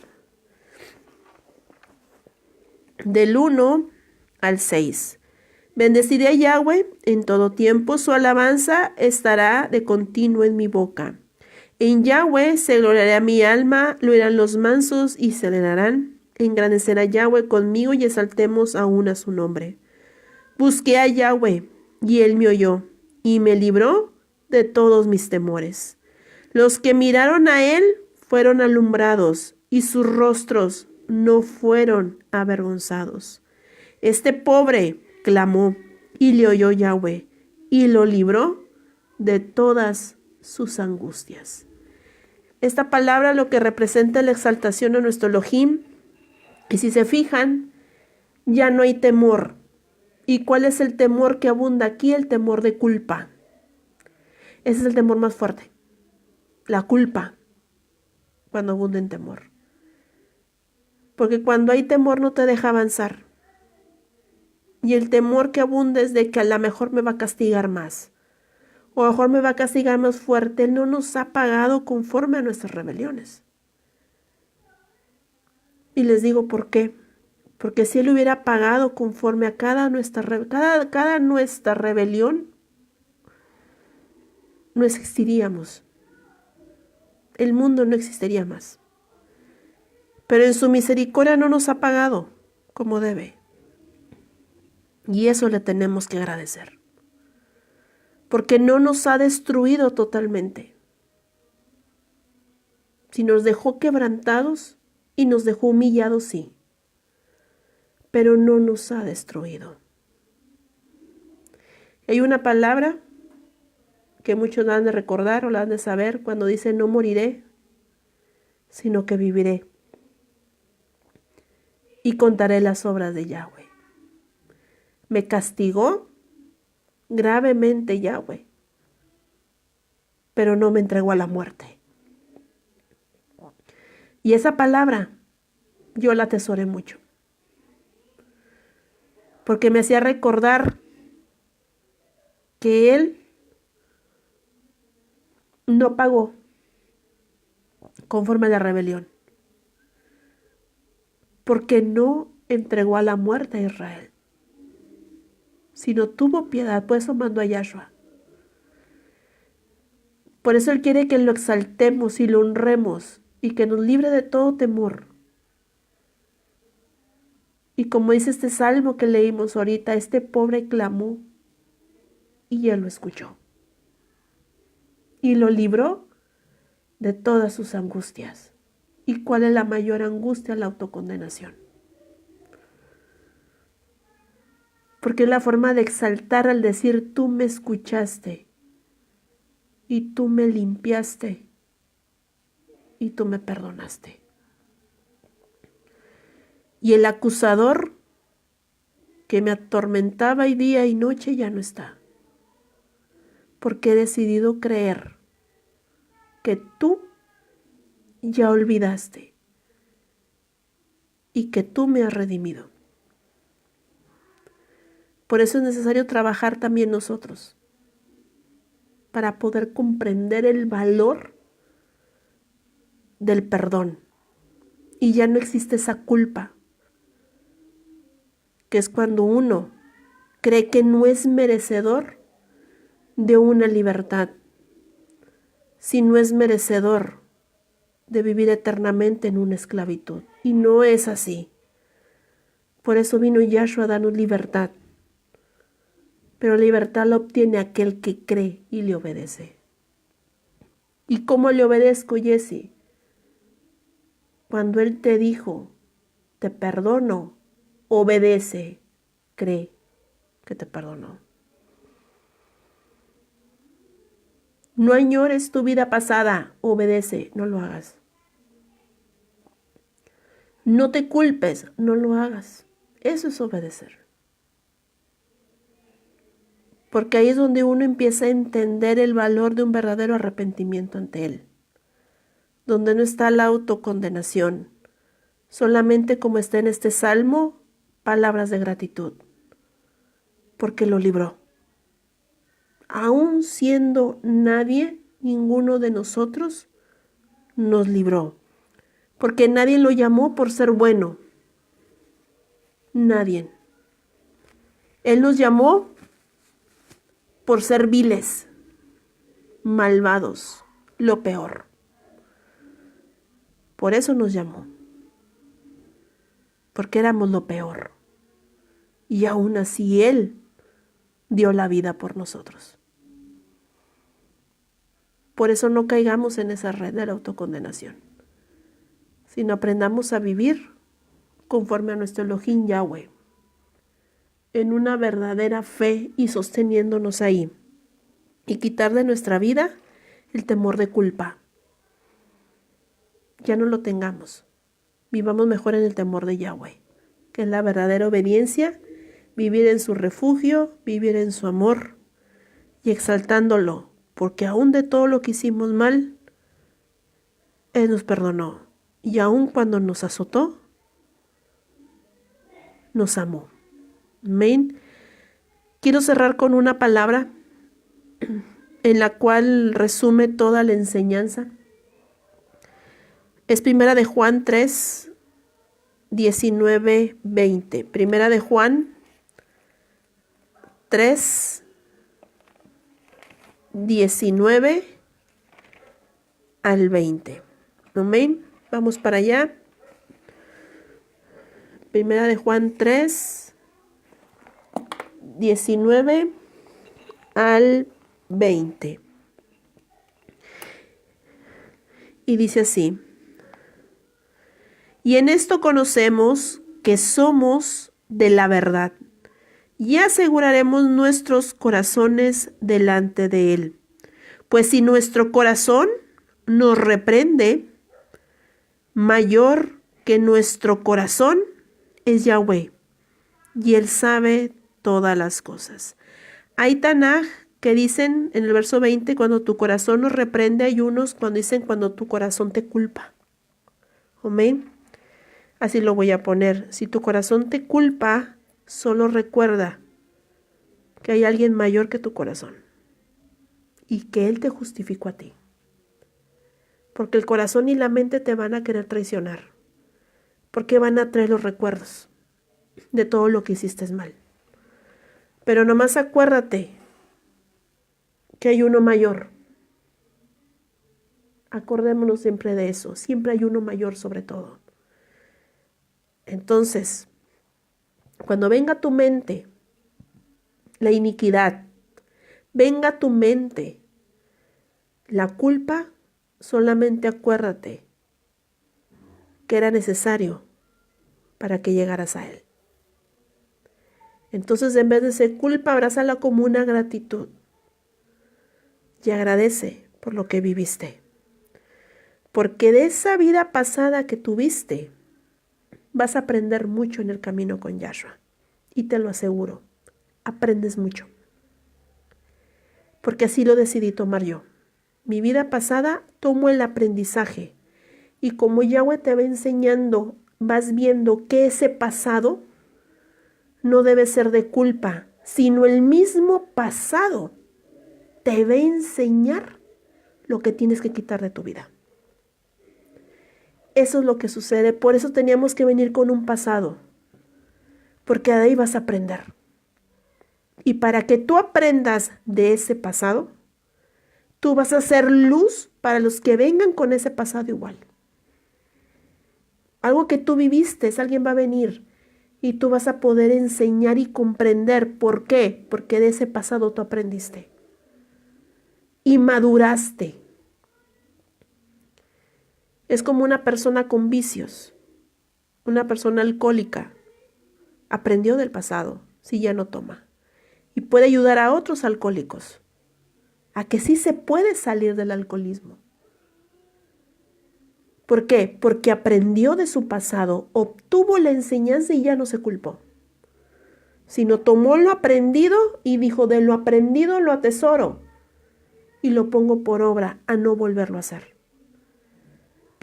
S1: del 1 al 6. Bendeciré a Yahweh en todo tiempo, su alabanza estará de continuo en mi boca. En Yahweh se gloriará mi alma, lo oirán los mansos y se alegrarán. Engrandecerá Yahweh conmigo y exaltemos aún a su nombre. Busqué a Yahweh y él me oyó y me libró de todos mis temores. Los que miraron a él fueron alumbrados y sus rostros no fueron avergonzados. Este pobre clamó y le oyó Yahweh y lo libró de todas sus angustias. Esta palabra lo que representa es la exaltación a nuestro Elohim. Y si se fijan, ya no hay temor. ¿Y cuál es el temor que abunda aquí? El temor de culpa. Ese es el temor más fuerte. La culpa, cuando abunda en temor. Porque cuando hay temor no te deja avanzar. Y el temor que abunda es de que a lo mejor me va a castigar más. O a lo mejor me va a castigar más fuerte. Él no nos ha pagado conforme a nuestras rebeliones. Y les digo por qué. Porque si Él hubiera pagado conforme a cada nuestra rebelión, no existiríamos. El mundo no existiría más. Pero en su misericordia no nos ha pagado como debe. Y eso le tenemos que agradecer. Porque no nos ha destruido totalmente. Si nos dejó quebrantados y nos dejó humillados, sí. Pero no nos ha destruido. Hay una palabra que muchos la han de recordar o la han de saber cuando dice no moriré, sino que viviré y contaré las obras de Yahweh. Me castigó gravemente Yahweh, pero no me entregó a la muerte. Y esa palabra yo la atesoré mucho, porque me hacía recordar que Él no pagó conforme a la rebelión, porque no entregó a la muerte a Israel, sino tuvo piedad, por eso mandó a Yahshua. Por eso Él quiere que lo exaltemos y lo honremos y que nos libre de todo temor. Y como dice este salmo que leímos ahorita, este pobre clamó y Él lo escuchó. Y lo libró de todas sus angustias. ¿Y cuál es la mayor angustia? La autocondenación. Porque es la forma de exaltar al decir, tú me escuchaste y tú me limpiaste y tú me perdonaste. Y el acusador que me atormentaba y día y noche ya no está. Porque he decidido creer que tú ya olvidaste y que tú me has redimido. Por eso es necesario trabajar también nosotros para poder comprender el valor del perdón. Y ya no existe esa culpa, que es cuando uno cree que no es merecedor de una libertad, si no es merecedor de vivir eternamente en una esclavitud. Y no es así. Por eso vino Yahshua a darnos libertad. Pero la libertad la obtiene aquel que cree y le obedece. ¿Y cómo le obedezco, Jesse? Cuando Él te dijo, te perdono, obedece, cree que te perdonó. No añores tu vida pasada, obedece, no lo hagas. No te culpes, no lo hagas. Eso es obedecer. Porque ahí es donde uno empieza a entender el valor de un verdadero arrepentimiento ante Él. Donde no está la autocondenación, Solamente como está en este salmo, palabras de gratitud, porque lo libró. Aún siendo nadie, ninguno de nosotros nos libró, porque nadie lo llamó por ser bueno. Nadie. Él nos llamó por ser viles, malvados, lo peor. Por eso nos llamó, porque éramos lo peor. Y aún así Él dio la vida por nosotros. Por eso no caigamos en esa red de la autocondenación, sino aprendamos a vivir conforme a nuestro Elohim Yahweh, en una verdadera fe y sosteniéndonos ahí, y quitar de nuestra vida el temor de culpa. Ya no lo tengamos. Vivamos mejor en el temor de Yahweh, que es la verdadera obediencia, vivir en su refugio, vivir en su amor y exaltándolo, porque aún de todo lo que hicimos mal, Él nos perdonó. Y aún cuando nos azotó, nos amó. Amén. Quiero cerrar con una palabra en la cual resume toda la enseñanza. Es primera de Juan 3, 19, 20. Primera de Juan 3, 19 al 20. Amén. Vamos para allá. Primera de Juan 3, 19 al 20. Y dice así: y en esto conocemos que somos de la verdad, y aseguraremos nuestros corazones delante de Él. Pues si nuestro corazón nos reprende, mayor que nuestro corazón es Yahweh, y Él sabe todas las cosas. Hay Tanaj que dicen en el verso 20, cuando tu corazón nos reprende. Hay unos cuando dicen cuando tu corazón te culpa. Amén. Así lo voy a poner. Si tu corazón te culpa, solo recuerda que hay alguien mayor que tu corazón y que Él te justificó a ti. Porque el corazón y la mente te van a querer traicionar, porque van a traer los recuerdos de todo lo que hiciste mal. Pero nomás acuérdate que hay uno mayor. Acordémonos siempre de eso. Siempre hay uno mayor sobre todo. Entonces, cuando venga a tu mente la iniquidad, venga a tu mente la culpa, solamente acuérdate que era necesario para que llegaras a Él. Entonces, en vez de ser culpa, abrázala como una gratitud y agradece por lo que viviste. Porque de esa vida pasada que tuviste, vas a aprender mucho en el camino con Yahshua. Y te lo aseguro, aprendes mucho. Porque así lo decidí tomar yo. Mi vida pasada tomo el aprendizaje. Y como Yahweh te va enseñando, vas viendo que ese pasado no debe ser de culpa, sino el mismo pasado te va a enseñar lo que tienes que quitar de tu vida. Eso es lo que sucede. Por eso teníamos que venir con un pasado, porque de ahí vas a aprender. Y para que tú aprendas de ese pasado, tú vas a ser luz para los que vengan con ese pasado igual. Algo que tú viviste, alguien va a venir y tú vas a poder enseñar y comprender. ¿Por qué? Porque de ese pasado tú aprendiste y maduraste. Es como una persona con vicios, una persona alcohólica. Aprendió del pasado, si ya no toma. Y puede ayudar a otros alcohólicos a que sí se puede salir del alcoholismo. ¿Por qué? Porque aprendió de su pasado, obtuvo la enseñanza y ya no se culpó. Sino tomó lo aprendido y dijo, de lo aprendido lo atesoro y lo pongo por obra a no volverlo a hacer.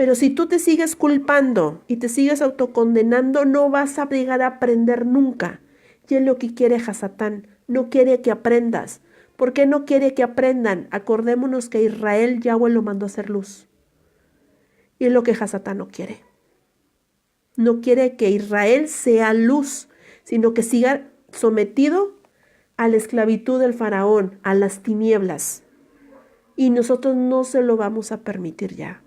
S1: Pero si tú te sigues culpando y te sigues autocondenando, no vas a llegar a aprender nunca. Y es lo que quiere Hasatán. No quiere que aprendas. ¿Por qué no quiere que aprendan? Acordémonos que Israel Yahweh lo mandó a hacer luz. Y es lo que Hasatán no quiere. No quiere que Israel sea luz, sino que siga sometido a la esclavitud del faraón, a las tinieblas. Y nosotros no se lo vamos a permitir ya.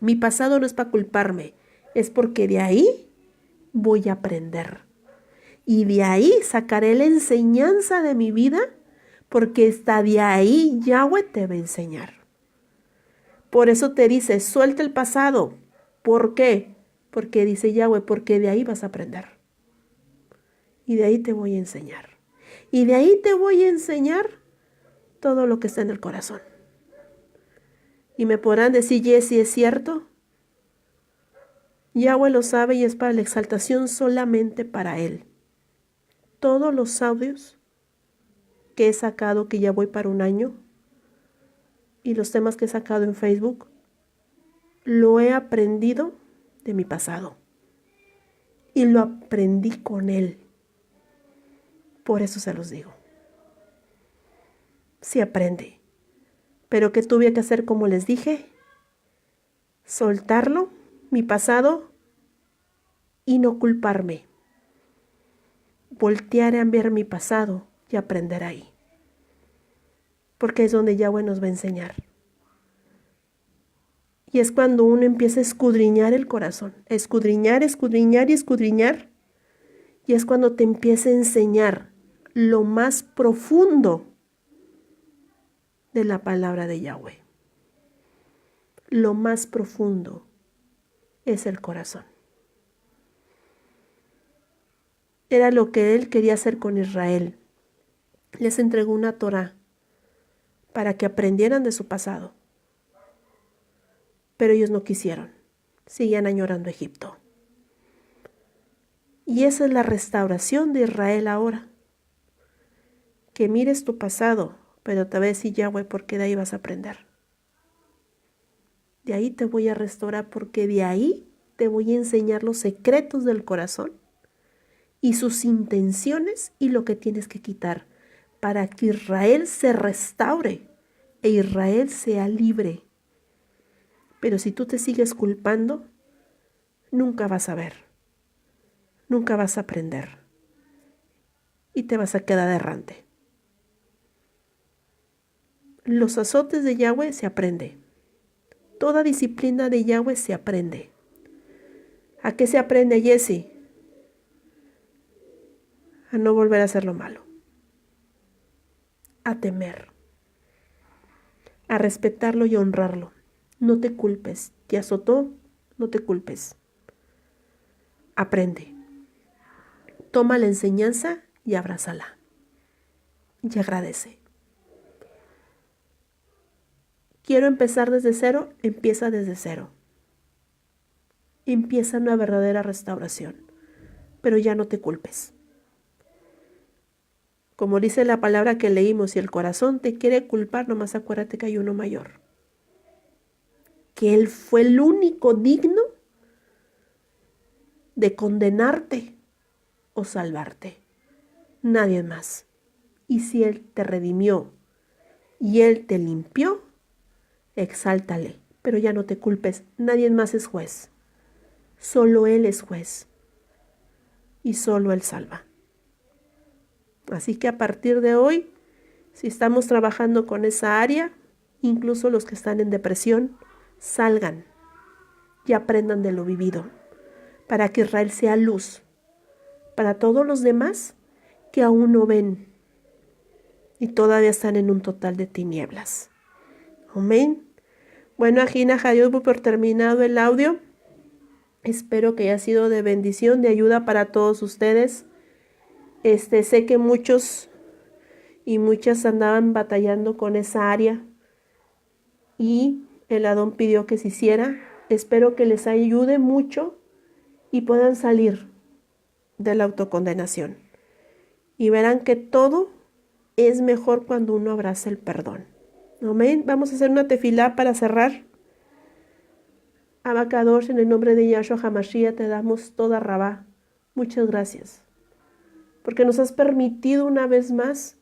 S1: Mi pasado no es para culparme, es porque de ahí voy a aprender. Y de ahí sacaré la enseñanza de mi vida, porque está de ahí Yahweh te va a enseñar. Por eso te dice, suelta el pasado. ¿Por qué? Porque dice Yahweh, porque de ahí vas a aprender. Y de ahí te voy a enseñar. Y de ahí te voy a enseñar todo lo que está en el corazón. Y me podrán decir, Jessy, ¿es cierto? Yahweh lo sabe y es para la exaltación solamente para Él. Todos los audios que he sacado, que ya voy para un año, y los temas que he sacado en Facebook, lo he aprendido de mi pasado. Y lo aprendí con Él. Por eso se los digo. Sí aprende. Pero ¿qué tuve que hacer como les dije? Soltarlo, mi pasado, y no culparme. Voltear a ver mi pasado y aprender ahí. Porque es donde Yahweh nos va a enseñar. Y es cuando uno empieza a escudriñar el corazón. Escudriñar, escudriñar y escudriñar. Y es cuando te empieza a enseñar lo más profundo de la palabra de Yahweh. Lo más profundo es el corazón. Era lo que él quería hacer con Israel. Les entregó una Torá para que aprendieran de su pasado. Pero ellos no quisieron. Seguían añorando Egipto. Y esa es la restauración de Israel ahora. Que mires tu pasado, pero te voy a decir Yahweh, porque de ahí vas a aprender. De ahí te voy a restaurar, porque de ahí te voy a enseñar los secretos del corazón y sus intenciones y lo que tienes que quitar para que Israel se restaure e Israel sea libre. Pero si tú te sigues culpando, nunca vas a ver, nunca vas a aprender y te vas a quedar errante. Los azotes de Yahweh se aprende. Toda disciplina de Yahweh se aprende. ¿A qué se aprende, Jessy? A no volver a hacer lo malo. A temer. A respetarlo y honrarlo. No te culpes. ¿Te azotó? No te culpes. Aprende. Toma la enseñanza y abrázala. Y agradece. Quiero empezar desde cero, empieza desde cero. Empieza una verdadera restauración, pero ya no te culpes. Como dice la palabra que leímos, si el corazón te quiere culpar, nomás acuérdate que hay uno mayor. Que Él fue el único digno de condenarte o salvarte. Nadie más. Y si Él te redimió y Él te limpió, exáltale, pero ya no te culpes. Nadie más es juez. Solo Él es juez. Y solo Él salva. Así que a partir de hoy, si estamos trabajando con esa área, incluso los que están en depresión, salgan y aprendan de lo vivido, para que Israel sea luz para todos los demás que aún no ven y todavía están en un total de tinieblas. Amén. Bueno, Ajina Hayubu, por terminado el audio. Espero que haya sido de bendición, de ayuda para todos ustedes. Sé que muchos y muchas andaban batallando con esa área y el Adón pidió que se hiciera. Espero que les ayude mucho y puedan salir de la autocondenación. Y verán que todo es mejor cuando uno abraza el perdón. Amén. Vamos a hacer una tefilá para cerrar. Abacadosh, en el nombre de Yahshua HaMashiach, te damos toda rabá. Muchas gracias. Porque nos has permitido una vez más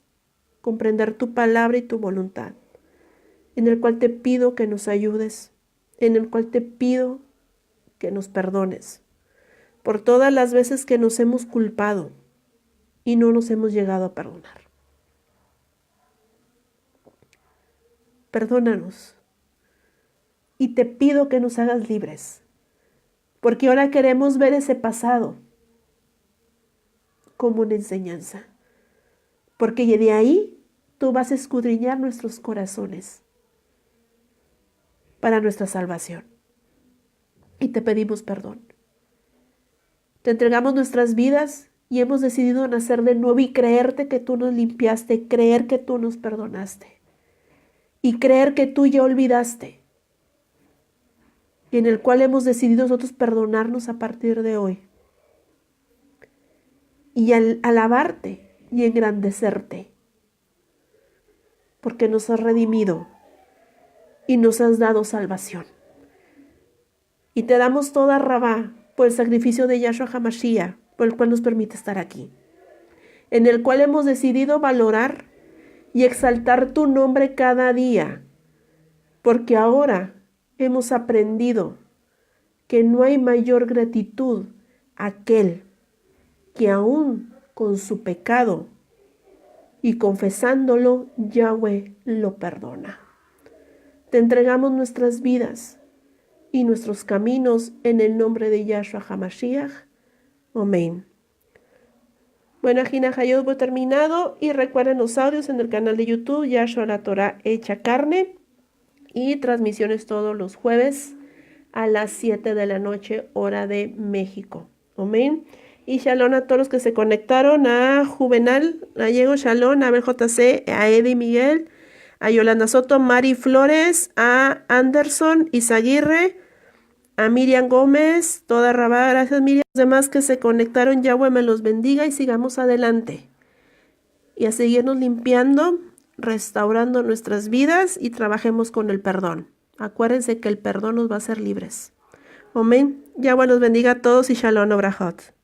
S1: comprender tu palabra y tu voluntad, en el cual te pido que nos ayudes, en el cual te pido que nos perdones por todas las veces que nos hemos culpado y no nos hemos llegado a perdonar. Perdónanos y te pido que nos hagas libres, porque ahora queremos ver ese pasado como una enseñanza, porque de ahí tú vas a escudriñar nuestros corazones para nuestra salvación. Y te pedimos perdón. Te entregamos nuestras vidas y hemos decidido nacer de nuevo y creerte que tú nos limpiaste, creer que tú nos perdonaste y creer que tú ya olvidaste, y en el cual hemos decidido nosotros perdonarnos a partir de hoy y alabarte y engrandecerte, porque nos has redimido y nos has dado salvación. Y te damos toda rabá por el sacrificio de Yahshua HaMashiach, por el cual nos permite estar aquí, en el cual hemos decidido valorar y exaltar tu nombre cada día, porque ahora hemos aprendido que no hay mayor gratitud aquel que aún con su pecado y confesándolo, Yahweh lo perdona. Te entregamos nuestras vidas y nuestros caminos en el nombre de Yahshua HaMashiach. Amén. Bueno, Ajina Hayot, voy terminado, y recuerden los audios en el canal de YouTube Yahshua la Torah hecha carne, y transmisiones todos los jueves a las 7 de la noche, hora de México. Amén. Y shalom a todos los que se conectaron, a Juvenal, a Diego, shalom, a BJC, a Eddie Miguel, a Yolanda Soto, Mari Flores, a Anderson Izaguirre, a Miriam Gómez, toda rabá, gracias Miriam. Los demás que se conectaron, Yahweh me los bendiga y sigamos adelante. Y a seguirnos limpiando, restaurando nuestras vidas y trabajemos con el perdón. Acuérdense que el perdón nos va a hacer libres. Amén. Yahweh los bendiga a todos y shalom, obrajot.